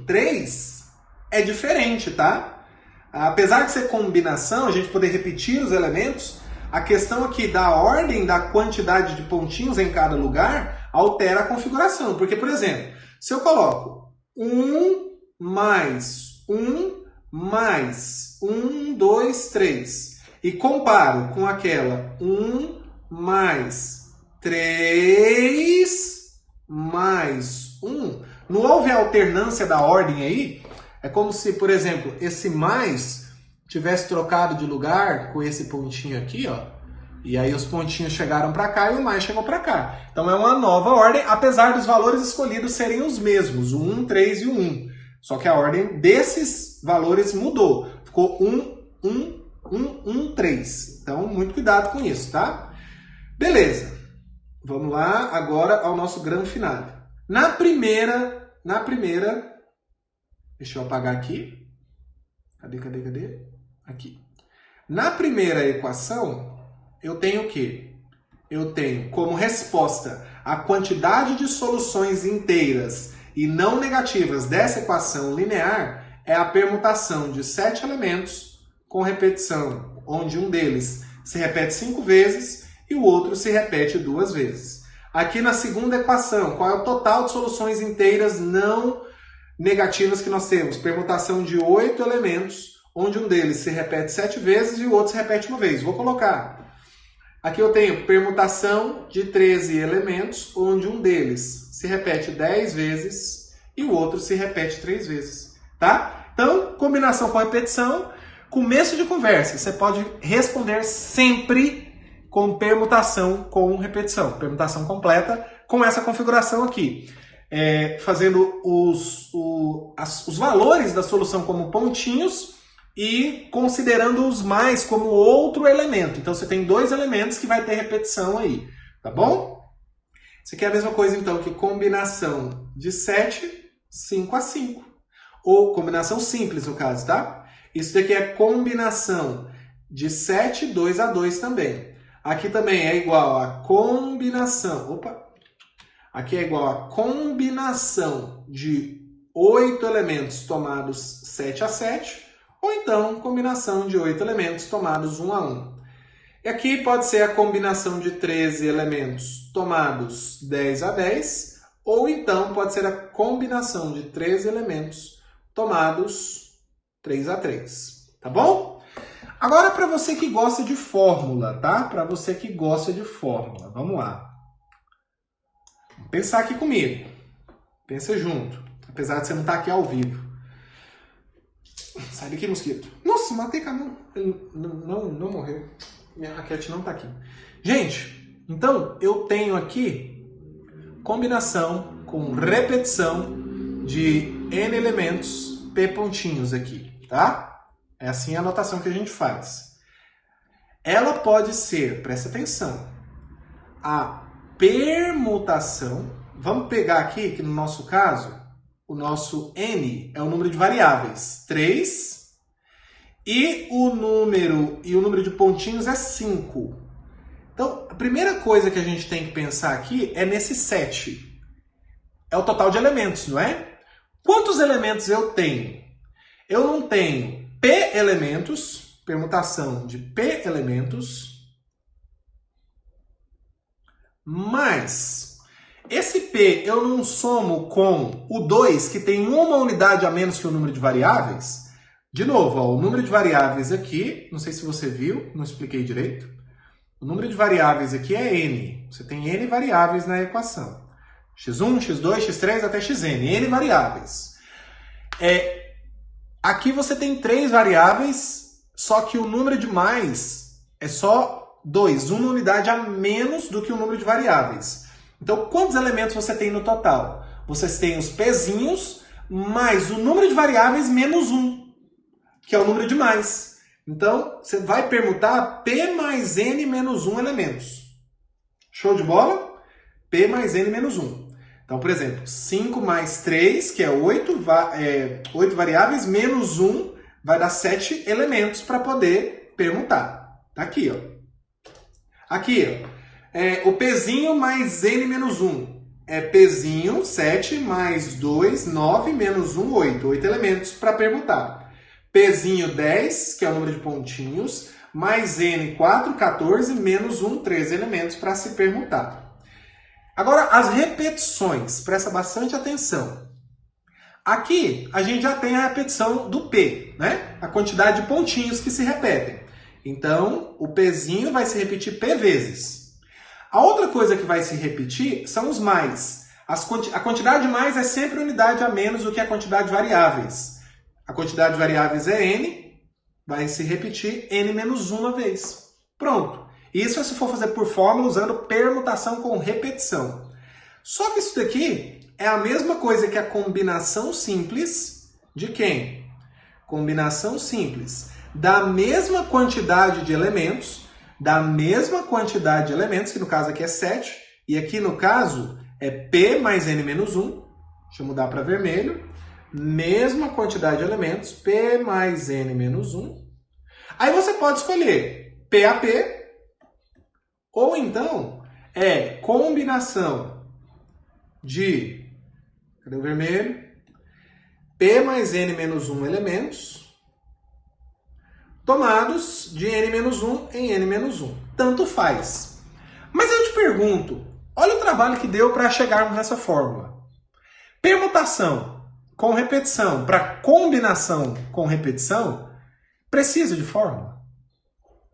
3 é diferente, tá? Apesar de ser combinação, a gente poder repetir os elementos, a questão aqui da ordem da quantidade de pontinhos em cada lugar altera a configuração. Porque, por exemplo, se eu coloco 1 mais 1 mais 1, 2, 3 e comparo com aquela 1 mais 3 mais 1, não houve alternância da ordem aí? É como se, por exemplo, esse mais tivesse trocado de lugar com esse pontinho aqui, ó. E aí os pontinhos chegaram para cá e o mais chegou para cá. Então é uma nova ordem, apesar dos valores escolhidos serem os mesmos, o 1, 3 e o 1. Só que a ordem desses valores mudou. Ficou 1, 1, 1, 1, 3. Então, muito cuidado com isso, tá? Beleza. Vamos lá agora ao nosso grande final. Na primeira... Deixa eu apagar aqui. Cadê? Aqui. Na primeira equação, eu tenho o quê? Eu tenho como resposta a quantidade de soluções inteiras e não negativas dessa equação linear é a permutação de 7 elementos com repetição, onde um deles se repete 5 vezes e o outro se repete 2 vezes. Aqui na segunda equação, qual é o total de soluções inteiras não negativas que nós temos? Permutação de 8 elementos, onde um deles se repete 7 vezes e o outro se repete 1 vez. Vou colocar. Aqui eu tenho permutação de 13 elementos, onde um deles se repete 10 vezes e o outro se repete 3 vezes. Tá? Então, combinação com repetição. Começo de conversa, você pode responder sempre com permutação com repetição. Permutação completa com essa configuração aqui. Fazendo os valores da solução como pontinhos e considerando os mais como outro elemento. Então você tem 2 elementos que vai ter repetição aí, tá bom? Isso aqui é a mesma coisa então que combinação de 7, 5 a 5. Ou combinação simples no caso, tá? Isso daqui é combinação de 7, 2 a 2 também. Aqui também é igual a combinação... Aqui é igual a combinação de 8 elementos tomados 7 a 7, ou então combinação de 8 elementos tomados 1 a 1. E aqui pode ser a combinação de 13 elementos tomados 10 a 10, ou então pode ser a combinação de 13 elementos tomados 3 a 3. Tá bom? Agora para você que gosta de fórmula, tá? Para você que gosta de fórmula, vamos lá. Pensar aqui comigo. Pensa junto. Apesar de você não estar aqui ao vivo. Sai daqui, mosquito. Nossa, matei Camão. Ele não morreu. Minha raquete não está aqui. Gente, então eu tenho aqui combinação com repetição de n elementos p pontinhos aqui, tá? É assim a anotação que a gente faz. Ela pode ser, presta atenção, a permutação. Vamos pegar aqui, que no nosso caso, o nosso n é o número de variáveis, 3, e o número de pontinhos é 5. Então, a primeira coisa que a gente tem que pensar aqui é nesse 7. É o total de elementos, não é? Quantos elementos eu tenho? Eu não tenho p elementos, permutação de p elementos, mas Esse P eu não somo com o 2, que tem uma unidade a menos que o número de variáveis? De novo, ó, o número de variáveis aqui, não sei se você viu, não expliquei direito. O número de variáveis aqui é n. Você tem n variáveis na equação. x1, x2, x3 até xn, n variáveis. Aqui você tem 3 variáveis, só que o número de mais é só 2, uma unidade a menos do que o número de variáveis. Então, quantos elementos você tem no total? Vocês têm os pzinhos mais o número de variáveis menos 1, que é o número de mais. Então, você vai permutar P mais N menos 1 elementos. Show de bola? P mais N menos 1. Então, por exemplo, 5 mais 3, que é 8 variáveis, menos 1, vai dar 7 elementos para poder permutar. Tá aqui, ó. Aqui, ó. O Pzinho mais N menos 1. É Pzinho, 7, mais 2, 9, menos 1, 8. 8 elementos para permutar. Pzinho 10, que é o número de pontinhos, mais N 4, 14, menos 1, 13 elementos para se permutar. Agora, as repetições, presta bastante atenção. Aqui, a gente já tem a repetição do P, né? A quantidade de pontinhos que se repetem. Então, o Pzinho vai se repetir P vezes. A outra coisa que vai se repetir são os mais. A quantidade de mais é sempre unidade a menos do que a quantidade de variáveis. A quantidade de variáveis é n, vai se repetir n menos uma vez. Pronto. Isso é se for fazer por fórmula usando permutação com repetição. Só que isso daqui é a mesma coisa que a combinação simples de quem? Combinação simples da mesma quantidade de elementos, que no caso aqui é 7, e aqui no caso é P mais N menos 1, deixa eu mudar para vermelho, mesma quantidade de elementos, P mais N menos 1. Aí você pode escolher PAP, ou então combinação de, cadê o vermelho? P mais N menos 1 elementos, tomados de N menos 1 em N menos 1. Tanto faz. Mas eu te pergunto, olha o trabalho que deu para chegarmos nessa fórmula. Permutação com repetição para combinação com repetição, precisa de fórmula?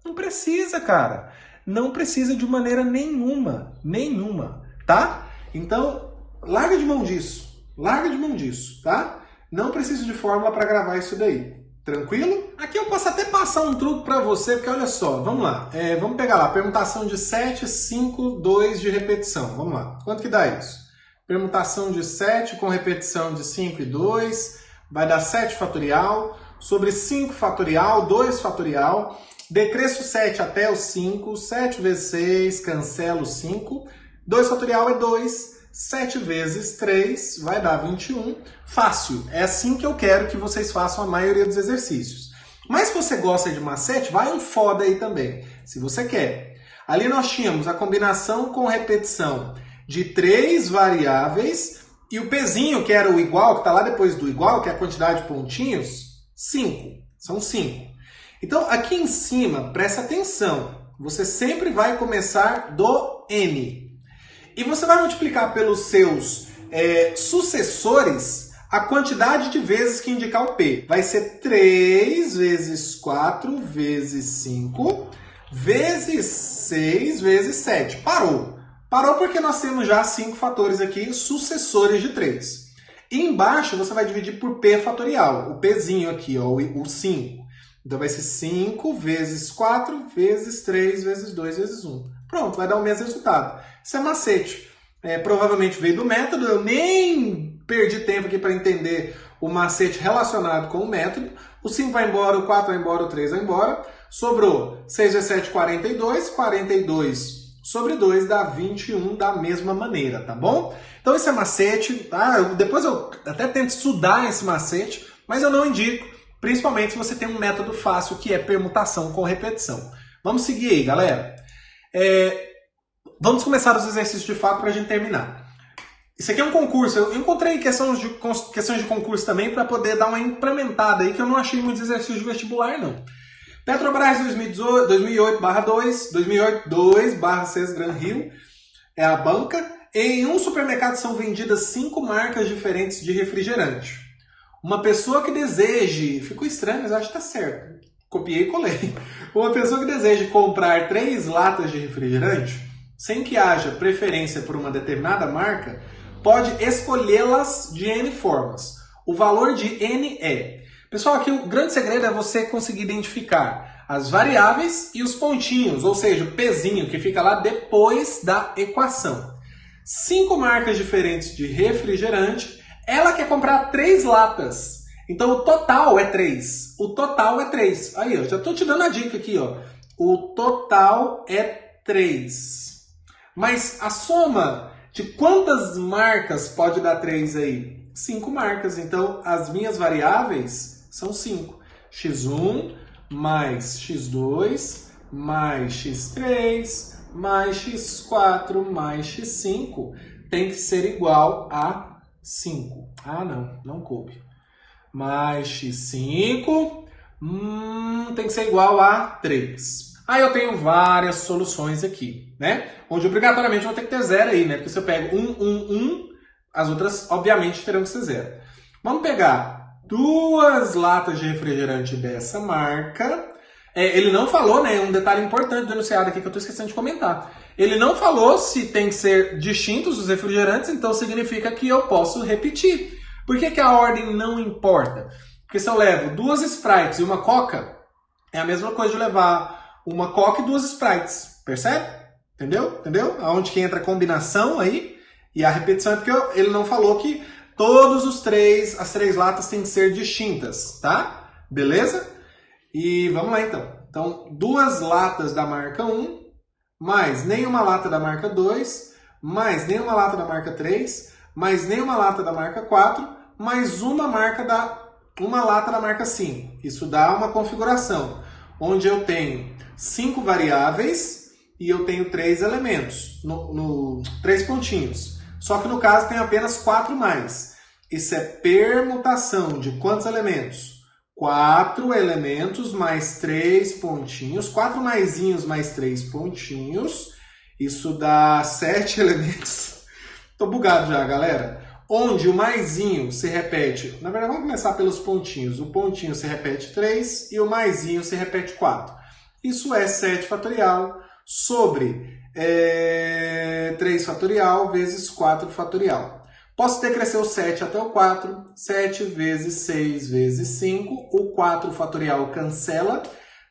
Não precisa, cara. Não precisa de maneira nenhuma. Nenhuma, tá? Então, larga de mão disso, tá? Não precisa de fórmula para gravar isso daí. Tranquilo? Aqui eu posso até passar um truque para você, porque olha só, vamos lá. Vamos pegar lá, permutação de 7, 5, 2 de repetição. Vamos lá. Quanto que dá isso? Permutação de 7 com repetição de 5 e 2, vai dar 7 fatorial, sobre 5 fatorial, 2 fatorial, decresço 7 até o 5, 7 vezes 6, cancelo 5, 2 fatorial é 2, 7 vezes 3 vai dar 21. Fácil, é assim que eu quero que vocês façam a maioria dos exercícios. Mas se você gosta de macete, vai um foda aí também, se você quer. Ali nós tínhamos a combinação com repetição de 3 variáveis e o Pzinho, que era o igual, que está lá depois do igual, que é a quantidade de pontinhos, 5. São 5. Então, aqui em cima, presta atenção, você sempre vai começar do n. E você vai multiplicar pelos seus sucessores a quantidade de vezes que indicar o P. Vai ser 3 vezes 4 vezes 5 vezes 6 vezes 7. Parou. Parou porque nós temos já 5 fatores aqui, sucessores de 3. E embaixo você vai dividir por P fatorial. O Pzinho aqui, ó, o 5. Então vai ser 5 vezes 4 vezes 3 vezes 2 vezes 1. Pronto, vai dar o mesmo resultado. Isso é macete. Provavelmente veio do método, eu nem perdi tempo aqui para entender o macete relacionado com o método. O 5 vai embora, o 4 vai embora, o 3 vai embora. Sobrou 6 vezes 7, 42. 42 sobre 2 dá 21 da mesma maneira, tá bom? Então esse é macete. Depois eu até tento estudar esse macete, mas eu não indico, principalmente se você tem um método fácil que é permutação com repetição. Vamos seguir aí, galera. Vamos começar os exercícios de fato para a gente terminar. Isso aqui é um concurso. Eu encontrei questões de concurso também para poder dar uma implementada aí, que eu não achei muitos exercícios de vestibular, não. Petrobras 2008/2, 2008/2/CES Gran Rio é a banca. Em um supermercado são vendidas 5 marcas diferentes de refrigerante. Uma pessoa que deseje... Ficou estranho, mas acho que tá certo. Copiei e colei. Uma pessoa que deseje comprar 3 latas de refrigerante, sem que haja preferência por uma determinada marca, pode escolhê-las de N formas. O valor de N é... Pessoal, aqui o grande segredo é você conseguir identificar as variáveis e os pontinhos, ou seja, o pezinho que fica lá depois da equação. 5 marcas diferentes de refrigerante, ela quer comprar 3 latas. Então o total é 3. O total é 3. Aí, eu já estou te dando a dica aqui, ó. O total é 3. Mas a soma de quantas marcas pode dar 3 aí? 5 marcas. Então as minhas variáveis são 5. x1 mais x2 mais x3 mais x4 mais x5 tem que ser igual a 5. Ah, não coube. Mais x5 tem que ser igual a 3. Aí eu tenho várias soluções aqui, né? Onde obrigatoriamente eu vou ter que ter 0 aí, né? Porque se eu pego 1, as outras obviamente terão que ser 0. Vamos pegar 2 latas de refrigerante dessa marca. Ele não falou, né? Um detalhe importante do enunciado aqui que eu estou esquecendo de comentar. Ele não falou se tem que ser distintos os refrigerantes, então significa que eu posso repetir. Por que a ordem não importa? Porque se eu levo 2 Sprites e uma Coca, é a mesma coisa de levar uma Coca e 2 Sprites. Percebe? Entendeu? Aonde que entra a combinação aí? E a repetição é porque ele não falou que as 3 latas têm que ser distintas, tá? Beleza? E vamos lá então. Então, 2 latas da marca 1, mais nenhuma lata da marca 2, mais nenhuma lata da marca 3, mais nenhuma lata da marca 4, mais uma lata da marca 5. Isso dá uma configuração, onde eu tenho 5 variáveis e eu tenho 3 elementos, 3 pontinhos. Só que no caso tem apenas 4 mais. Isso é permutação de quantos elementos? 4 elementos mais 3 pontinhos. 4 maisinhos mais 3 pontinhos. Isso dá 7 elementos. Tô bugado já, galera. Onde o maisinho se repete... Na verdade, vamos começar pelos pontinhos. O pontinho se repete 3 e o maisinho se repete 4. Isso é 7 fatorial sobre 3 fatorial vezes 4 fatorial. Posso decrescer o 7 até o 4. 7 vezes 6 vezes 5. O 4 fatorial cancela.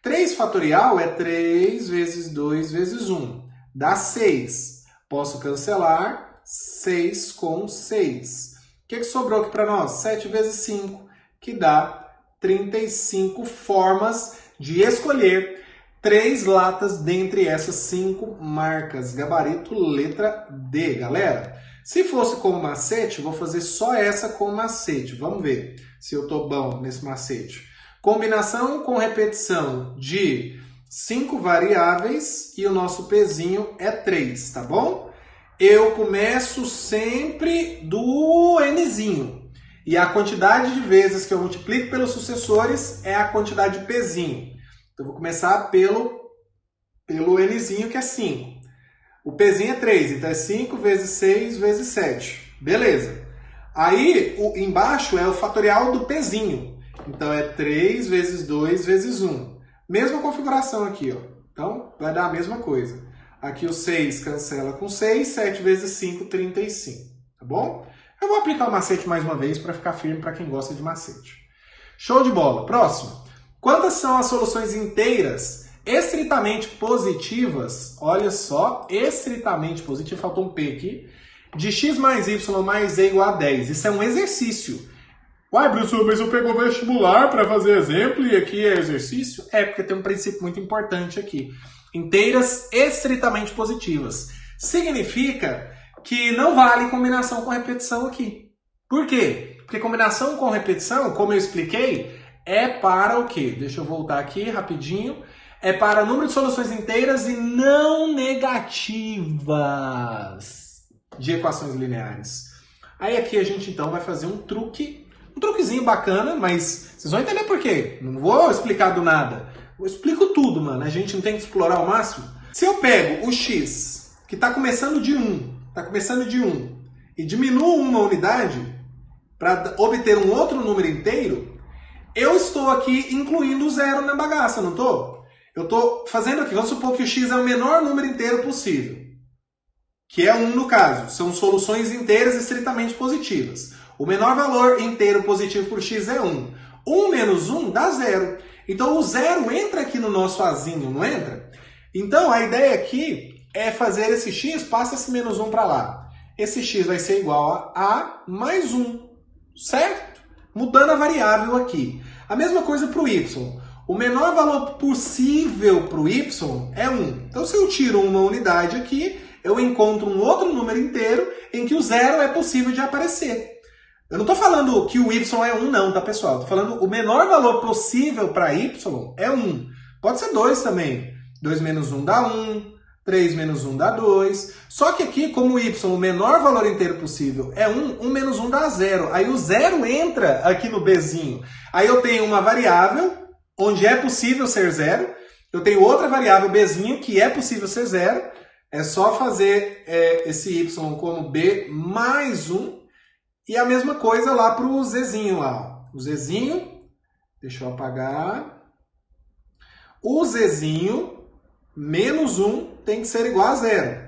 3 fatorial é 3 vezes 2 vezes 1. Dá 6. Posso cancelar 6 com 6. O que sobrou aqui para nós? 7 vezes 5, que dá 35 formas de escolher 3 latas dentre essas 5 marcas. Gabarito letra D, galera. Se fosse como macete, vou fazer só essa com macete. Vamos ver se eu estou bom nesse macete. Combinação com repetição de 5 variáveis e o nosso pezinho é 3, tá bom? Eu começo sempre do nzinho. E a quantidade de vezes que eu multiplico pelos sucessores é a quantidade de pezinho. Então, eu vou começar pelo nzinho, que é 5. O pezinho é 3, então é 5 vezes 6 vezes 7. Beleza. Aí, embaixo é o fatorial do pezinho. Então, é 3 vezes 2 vezes 1. Mesma configuração aqui, ó. Então, vai dar a mesma coisa. Aqui o 6 cancela com 6, 7 vezes 5, 35. Tá bom? Eu vou aplicar o macete mais uma vez para ficar firme para quem gosta de macete. Show de bola. Próximo. Quantas são as soluções inteiras estritamente positivas? Olha só, estritamente positivo, faltou um P aqui. De x mais y mais z igual a 10. Isso é um exercício. Uai, professor, mas eu pego o vestibular para fazer exemplo e aqui é exercício? É, porque tem um princípio muito importante aqui. Inteiras estritamente positivas. Significa que não vale combinação com repetição aqui. Por quê? Porque combinação com repetição, como eu expliquei, é para o quê? Deixa eu voltar aqui rapidinho. É para número de soluções inteiras e não negativas de equações lineares. Aí aqui a gente então vai fazer um truquezinho bacana, mas vocês vão entender por quê. Não vou explicar do nada. Eu explico tudo, mano. A gente não tem que explorar ao máximo. Se eu pego o x, que está começando de 1, está começando de 1, e diminuo uma unidade para obter um outro número inteiro, eu estou aqui incluindo o zero na bagaça, não estou? Eu estou fazendo aqui, vamos supor que o x é o menor número inteiro possível, que é 1 no caso. São soluções inteiras estritamente positivas. O menor valor inteiro positivo por x é 1. 1 menos 1 dá 0. Então o zero entra aqui no nosso azinho, não entra? Então a ideia aqui é fazer esse x, passa esse menos 1 para lá. Esse x vai ser igual a mais 1, certo? Mudando a variável aqui. A mesma coisa para o y. O menor valor possível para o y é 1. Então se eu tiro uma unidade aqui, eu encontro um outro número inteiro em que o zero é possível de aparecer. Eu não estou falando que o y é 1 não, tá pessoal? Estou falando o menor valor possível para y é 1. Pode ser 2 também. 2 menos 1 dá 1, 3 menos 1 dá 2. Só que aqui, como o y, o menor valor inteiro possível é 1, 1 menos 1 dá 0. Aí o 0 entra aqui no bzinho. Aí eu tenho uma variável onde é possível ser 0. Eu tenho outra variável bzinho que é possível ser 0. É só fazer esse y como b mais 1. E a mesma coisa lá para o zzinho lá. O zzinho, deixa eu apagar. O zzinho menos 1 tem que ser igual a 0.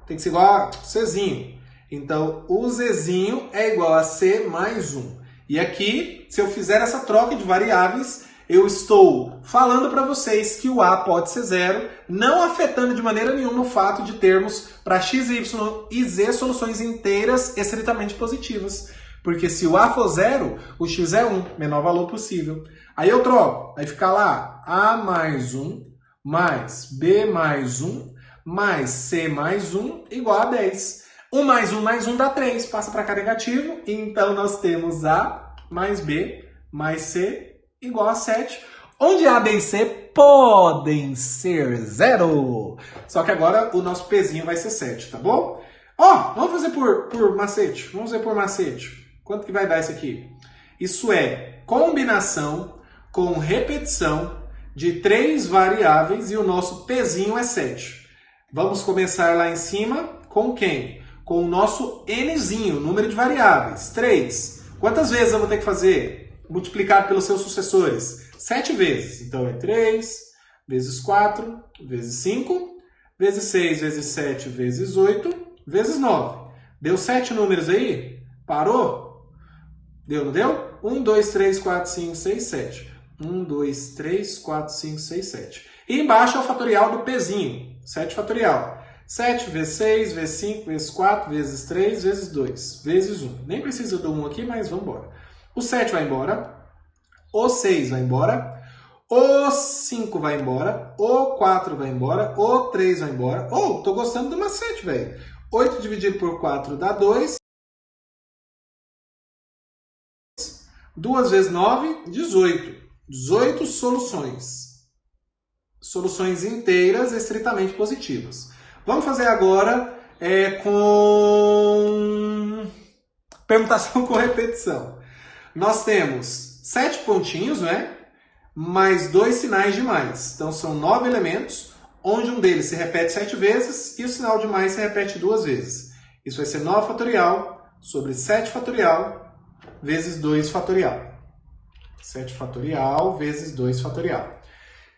Tem que ser igual a czinho. Então, o zzinho é igual a c mais 1. E aqui, se eu fizer essa troca de variáveis, eu estou falando para vocês que o a pode ser 0, não afetando de maneira nenhuma o fato de termos para x, y e z soluções inteiras estritamente positivas. Porque se o a for 0, o x é 1, menor valor possível. Aí eu troco, aí fica lá a mais 1 mais b mais 1 mais c mais 1 igual a 10. 1 mais 1 dá 3, passa para cá negativo, então nós temos a mais b mais c igual a 7, onde A, B e C podem ser 0. Só que agora o nosso pezinho vai ser 7, tá bom? Ó, vamos fazer por macete. Vamos fazer por macete. Quanto que vai dar isso aqui? Isso é combinação com repetição de 3 variáveis e o nosso pezinho é 7. Vamos começar lá em cima com quem? Com o nosso nzinho, número de variáveis, 3. Quantas vezes eu vou ter que fazer? Multiplicado pelos seus sucessores, 7 vezes. Então é 3 vezes 4 vezes 5 vezes 6 vezes 7 vezes 8 vezes 9. Deu 7 números aí? Parou? Deu, não deu? 1, 2, 3, 4, 5, 6, 7. 1, 2, 3, 4, 5, 6, 7. E embaixo é o fatorial do pezinho. 7 fatorial. 7 vezes 6 vezes 5 vezes 4 vezes 3 vezes 2 vezes 1. Nem precisa do 1 aqui, mas vamos embora. O 7 vai embora, o 6 vai embora, o 5 vai embora, o 4 vai embora, o 3 vai embora. Oh, tô gostando do macete, velho. 8 dividido por 4 dá 2. 2 vezes 9, 18. 18 soluções. Soluções inteiras estritamente positivas. Vamos fazer agora com permutação com repetição. Nós temos 7 pontinhos, né? Mais 2 sinais de mais. Então são 9 elementos, onde um deles se repete 7 vezes e o sinal de mais se repete 2 vezes. Isso vai ser 9 fatorial sobre 7 fatorial vezes 2 fatorial. 7 fatorial vezes 2 fatorial.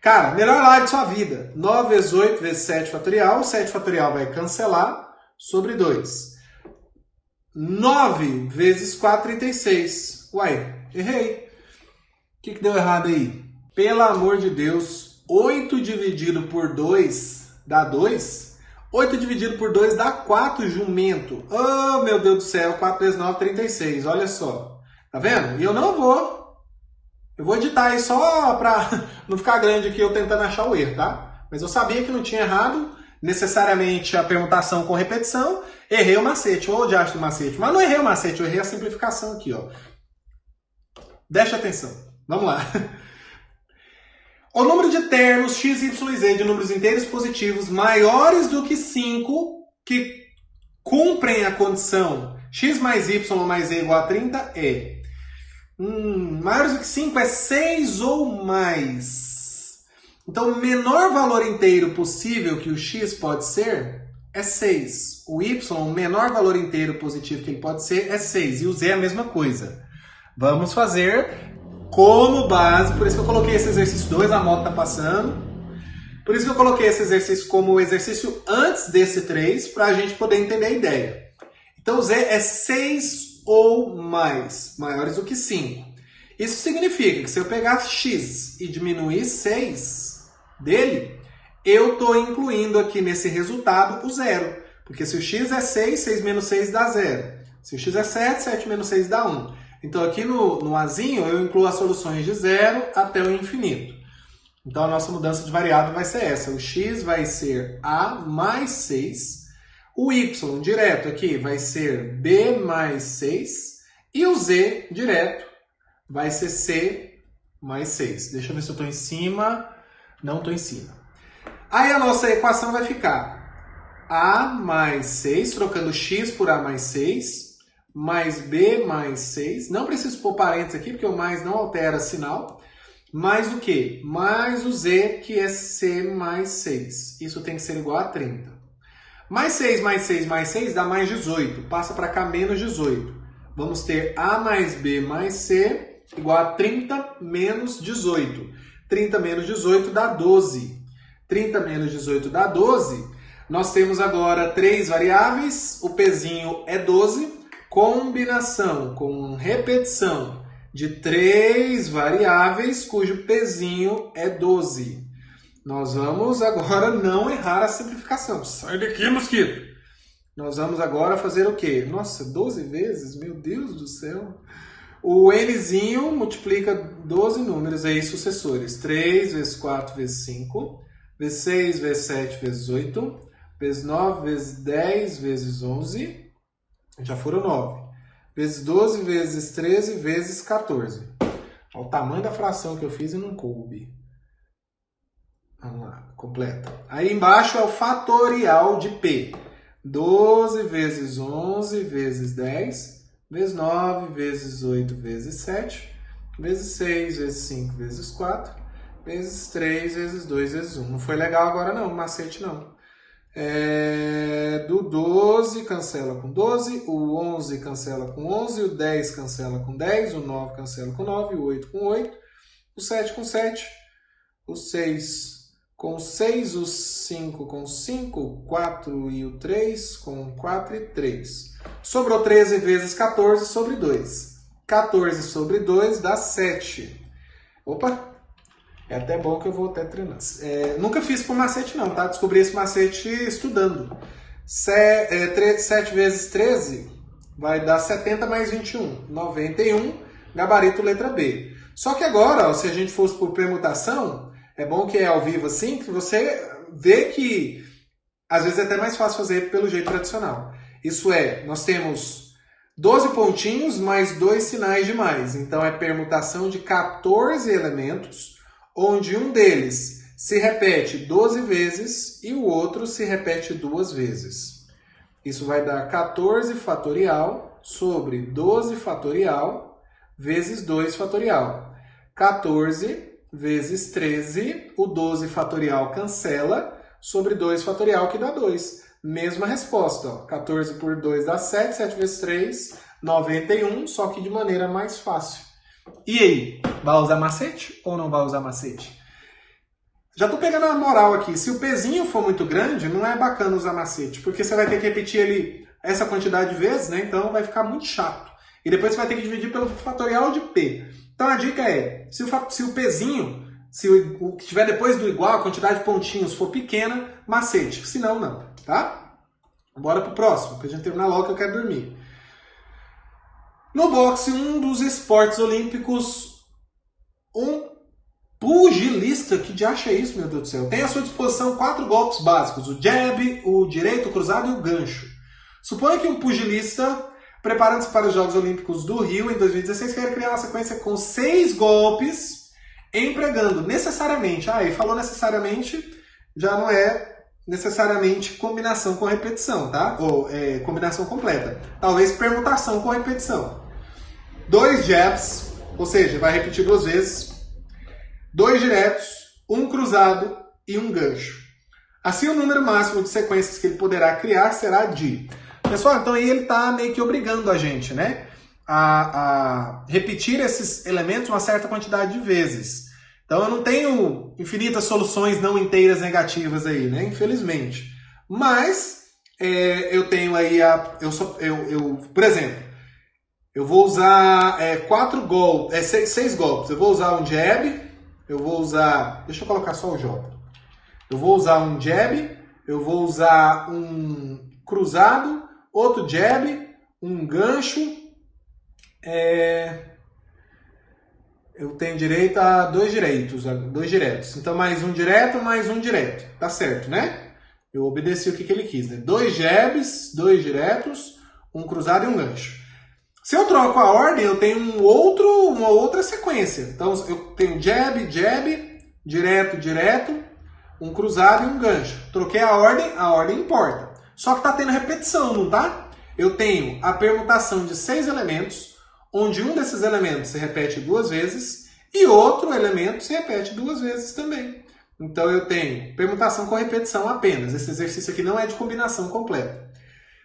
Cara, melhor live de sua vida. 9 vezes 8 vezes 7 fatorial. 7 fatorial vai cancelar sobre 2. 9 vezes 4, 36. Uai, errei. O que deu errado aí? Pelo amor de Deus, 8 dividido por 2 dá 2. 8 dividido por 2 dá 4, jumento. Oh, meu Deus do céu, 4 vezes 9, 36. Olha só. Tá vendo? E eu não vou. Eu vou editar aí só pra não ficar grande aqui eu tentando achar o erro, tá? Mas eu sabia que não tinha errado necessariamente a permutação com repetição. Errei o macete, ou o diacho do macete. Mas não errei o macete, eu errei a simplificação aqui, ó. Preste atenção. Vamos lá. O número de termos x, y e z de números inteiros positivos maiores do que 5 que cumprem a condição x mais y mais z igual a 30 é... maiores do que 5 é 6 ou mais. Então, o menor valor inteiro possível que o x pode ser é 6. O y, o menor valor inteiro positivo que ele pode ser, é 6. E o z é a mesma coisa. Vamos fazer como base, por isso que eu coloquei esse exercício 2, a moto está passando. Por isso que eu coloquei esse exercício como exercício antes desse 3, para a gente poder entender a ideia. Então, z é 6 ou mais, maiores do que 5. Isso significa que se eu pegar x e diminuir 6 dele, eu estou incluindo aqui nesse resultado o zero. Porque se o x é 6, 6 menos 6 dá 0. Se o x é 7, 7 menos 6 dá 1. Então aqui no azinho eu incluo as soluções de 0 até o infinito. Então a nossa mudança de variável vai ser essa. O x vai ser a mais 6. O y direto aqui vai ser b mais 6. E o z direto vai ser c mais 6. Deixa eu ver se eu estou em cima. Não estou em cima. Aí a nossa equação vai ficar a mais 6, trocando x por a mais 6, mais b mais 6. Não preciso pôr parênteses aqui, porque o mais não altera sinal. Mais o quê? Mais o z, que é c mais 6. Isso tem que ser igual a 30. Mais 6 mais 6 mais 6 dá mais 18. Passa para cá menos 18. Vamos ter a mais b mais c igual a 30 menos 18. 30 menos 18 dá 12. 30 menos 18 dá 12. Nós temos agora 3 variáveis. O pezinho é 12. Combinação com repetição de 3 variáveis, cujo pezinho é 12. Nós vamos agora não errar a simplificação. Sai daqui, mosquito! Nós vamos agora fazer o quê? Nossa, 12 vezes? Meu Deus do céu! O nzinho multiplica 12 números aí sucessores. 3 vezes 4 vezes 5, vezes 6 vezes 7 vezes 8, vezes 9 vezes 10 vezes 11, já foram 9. Vezes 12 vezes 13 vezes 14. Olha o tamanho da fração que eu fiz e não coube. Vamos lá, completa. Aí embaixo é o fatorial de P. 12 vezes 11 vezes 10, vezes 9 vezes 8 vezes 7, vezes 6 vezes 5 vezes 4, vezes 3 vezes 2 vezes 1. Não foi legal agora não, macete não. Do 12 cancela com 12, o 11 cancela com 11, o 10 cancela com 10, o 9 cancela com 9, o 8 com 8, o 7 com 7, o 6 com 6, o 5 com 5, o 4 e o 3 com 4 e 3. Sobrou 13 vezes 14 sobre 2. 14 sobre 2 dá 7. Opa! É até bom que eu vou até treinar. Nunca fiz por macete não, tá? Descobri esse macete estudando. 7 vezes 13 vai dar 70 mais 21. 91, gabarito letra B. Só que agora, ó, se a gente fosse por permutação, é bom que é ao vivo assim, que você vê que às vezes é até mais fácil fazer pelo jeito tradicional. Isso é, nós temos 12 pontinhos mais 2 sinais de mais. Então é permutação de 14 elementos, onde um deles se repete 12 vezes e o outro se repete 2 vezes. Isso vai dar 14 fatorial sobre 12 fatorial vezes 2 fatorial. 14 vezes 13, o 12 fatorial cancela, sobre 2 fatorial que dá 2. Mesma resposta, ó. 14 por 2 dá 7, 7 vezes 3, 91, só que de maneira mais fácil. E aí, vai usar macete ou não vai usar macete? Já estou pegando a moral aqui. Se o pezinho for muito grande, não é bacana usar macete, porque você vai ter que repetir ele essa quantidade de vezes, né? Então vai ficar muito chato. E depois você vai ter que dividir pelo fatorial de P. Então a dica é, se o pezinho, se o que estiver depois do igual, a quantidade de pontinhos for pequena, macete. Se não, não, tá? Bora pro próximo, pra gente terminar logo que eu quero dormir. No boxe, um dos esportes olímpicos, um pugilista, que diacho é isso, meu Deus do céu? Tem à sua disposição 4 golpes básicos, o jab, o direito, o cruzado e o gancho. Suponha que um pugilista, preparando-se para os Jogos Olímpicos do Rio em 2016, quer criar uma sequência com 6 golpes, empregando necessariamente, e falou necessariamente, já não é necessariamente combinação com repetição, tá? Ou combinação completa. Talvez permutação com repetição. 2 jabs, ou seja, vai repetir 2 vezes. 2 diretos, um cruzado e um gancho. Assim, o número máximo de sequências que ele poderá criar será de... Pessoal, então aí ele está meio que obrigando a gente, né, a repetir esses elementos uma certa quantidade de vezes. Então eu não tenho infinitas soluções não inteiras negativas aí, né, infelizmente. Mas eu tenho aí por exemplo, eu vou usar 6 golpes. Eu vou usar um jab, eu vou usar... Deixa eu colocar só o J. Eu vou usar um jab, eu vou usar um cruzado, outro jab, um gancho. Eu tenho direito a 2 diretos. Então, mais um direto. Tá certo, né? Eu obedeci o que ele quis, né? 2 jabs, 2 diretos, um cruzado e um gancho. Se eu troco a ordem, eu tenho uma outra sequência. Então, eu tenho jab, direto, um cruzado e um gancho. Troquei a ordem importa. Só que tá tendo repetição, não tá? Eu tenho a permutação de 6 elementos, onde um desses elementos se repete 2 vezes e outro elemento se repete 2 vezes também. Então eu tenho permutação com repetição apenas. Esse exercício aqui não é de combinação completa.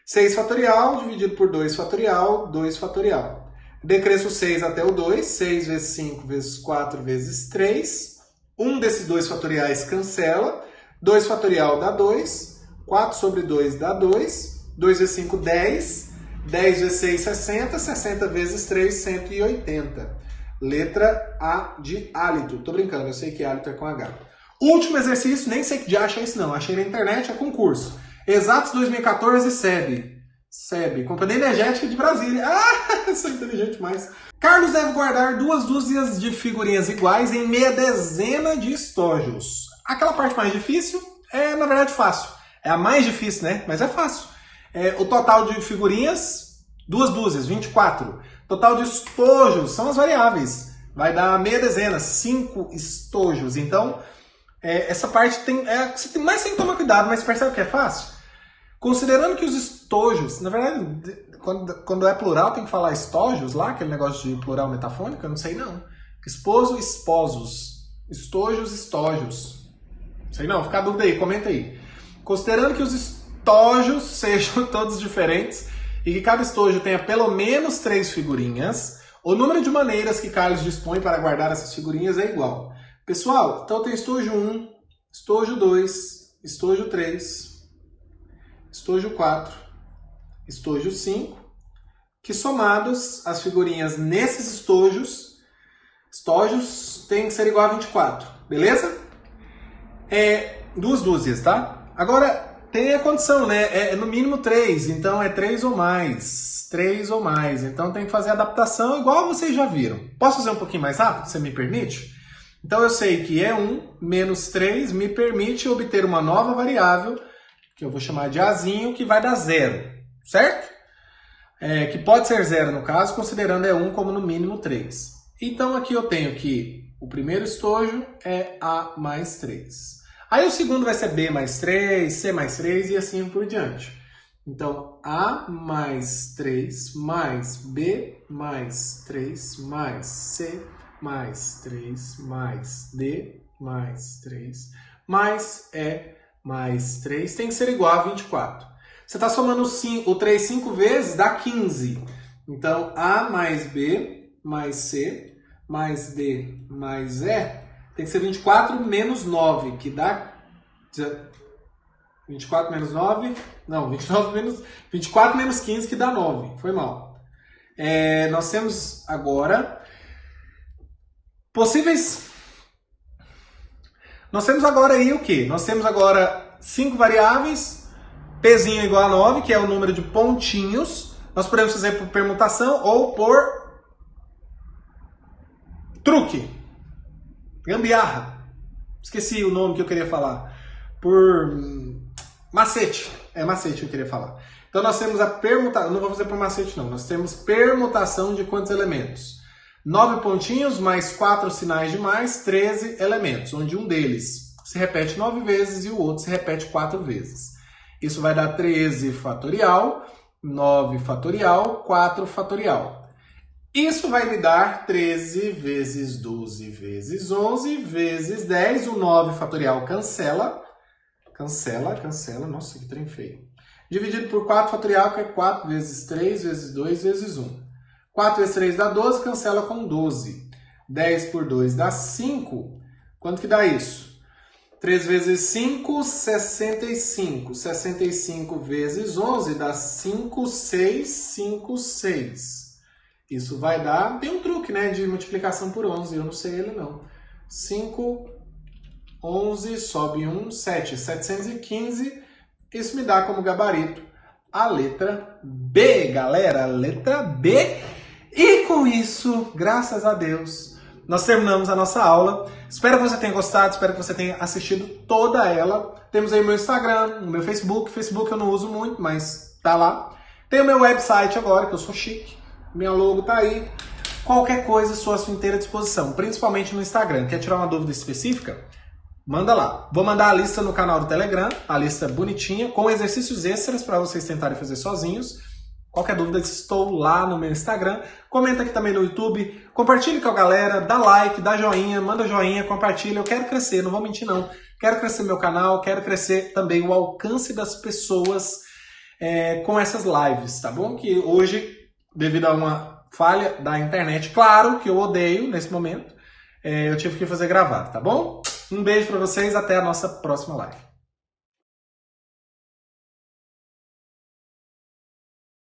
6 fatorial dividido por 2 fatorial, 2 fatorial. Decresço 6 até o 2, 6 vezes 5 vezes 4 vezes 3. Um desses 2 fatoriais cancela. 2 fatorial dá 2. 4 sobre 2 dá 2. 2 vezes 5, 10. 10 vezes 6, 60. 60 vezes 3, 180. Letra A de hálito. Tô brincando, eu sei que hálito é com H. Último exercício, nem sei que dia achei isso não. Achei na internet, é concurso. Exatos 2014, SEB. Companhia Energética de Brasília. Ah, sou inteligente demais. Carlos deve guardar 2 dúzias de figurinhas iguais em meia dezena de estojos. Aquela parte mais difícil é, na verdade, fácil. É a mais difícil, né? Mas é fácil. O total de figurinhas, 2 dúzias, 24. Total de estojos, são as variáveis. Vai dar meia dezena, 5 estojos. Então, essa parte você mais tem que tomar cuidado, mas percebe que é fácil? Considerando que os estojos, na verdade, quando é plural tem que falar estojos lá, aquele negócio de plural metafônico, eu não sei não. Esposo, esposos. Estojos, estojos. Não sei não, fica a dúvida aí, comenta aí. Considerando que os estojos sejam todos diferentes e que cada estojo tenha pelo menos 3 figurinhas, o número de maneiras que Carlos dispõe para guardar essas figurinhas é igual. Pessoal, então tem estojo 1, estojo 2, estojo 3, estojo 4, estojo 5, que somados as figurinhas nesses estojos têm que ser igual a 24, beleza? 2 dúzias, tá? Agora, tem a condição, né? É no mínimo 3, então é 3 ou mais. 3 ou mais, então tem que fazer a adaptação igual vocês já viram. Posso fazer um pouquinho mais rápido, você me permite? Então eu sei que E1 menos 3 me permite obter uma nova variável, que eu vou chamar de Azinho, que vai dar 0, certo? Que pode ser 0 no caso, considerando E1 como no mínimo 3. Então aqui eu tenho que o primeiro estojo é A mais 3. Aí o segundo vai ser B mais 3, C mais 3 e assim por diante. Então, A mais 3 mais B mais 3 mais C mais 3 mais D mais 3 mais E mais 3 tem que ser igual a 24. Você está somando o 3 5 vezes, dá 15. Então, A mais B mais C mais D mais E tem que ser 24 menos 9, que dá... 24 menos 9... Não, 24 menos 15, que dá 9. Foi mal. Nós temos agora... possíveis... Nós temos agora aí o quê? Nós temos agora 5 variáveis, Pzinho igual a 9, que é o número de pontinhos. Nós podemos fazer por permutação ou por truque. Gambiarra. Esqueci o nome que eu queria falar. Por macete. É macete que eu queria falar. Então nós temos a permutação. Não vou fazer por macete não. Nós temos permutação de quantos elementos? 9 pontinhos mais 4 sinais de mais, 13 elementos, onde um deles se repete 9 vezes e o outro se repete 4 vezes. Isso vai dar 13 fatorial, 9 fatorial, 4 fatorial. Isso vai me dar 13 vezes 12 vezes 11 vezes 10. O 9 fatorial cancela. Cancela, cancela. Nossa, que trem feio. Dividido por 4 fatorial, que é 4 vezes 3 vezes 2 vezes 1. 4 vezes 3 dá 12, cancela com 12. 10 por 2 dá 5. Quanto que dá isso? 3 vezes 5, 65. 65 vezes 11 dá 5, 6, 5, 6. Isso vai dar... Tem um truque, né, de multiplicação por 11. Eu não sei ele, não. 5, 11, sobe 1, 7. 715. Isso me dá como gabarito a letra B, galera. Letra B. E com isso, graças a Deus, nós terminamos a nossa aula. Espero que você tenha gostado, espero que você tenha assistido toda ela. Temos aí o meu Instagram, o meu Facebook. Facebook eu não uso muito, mas tá lá. Tem o meu website agora, que eu sou chique. Minha logo tá aí. Qualquer coisa, estou à sua inteira disposição, principalmente no Instagram. Quer tirar uma dúvida específica? Manda lá. Vou mandar a lista no canal do Telegram, a lista bonitinha, com exercícios extras para vocês tentarem fazer sozinhos. Qualquer dúvida, estou lá no meu Instagram. Comenta aqui também no YouTube. Compartilhe com a galera, dá like, dá joinha, manda joinha, compartilha. Eu quero crescer, não vou mentir não. Quero crescer meu canal, quero crescer também o alcance das pessoas com essas lives, tá bom? Que hoje, devido a uma falha da internet, claro que eu odeio nesse momento, eu tive que fazer gravado, tá bom? Um beijo pra vocês, até a nossa próxima live.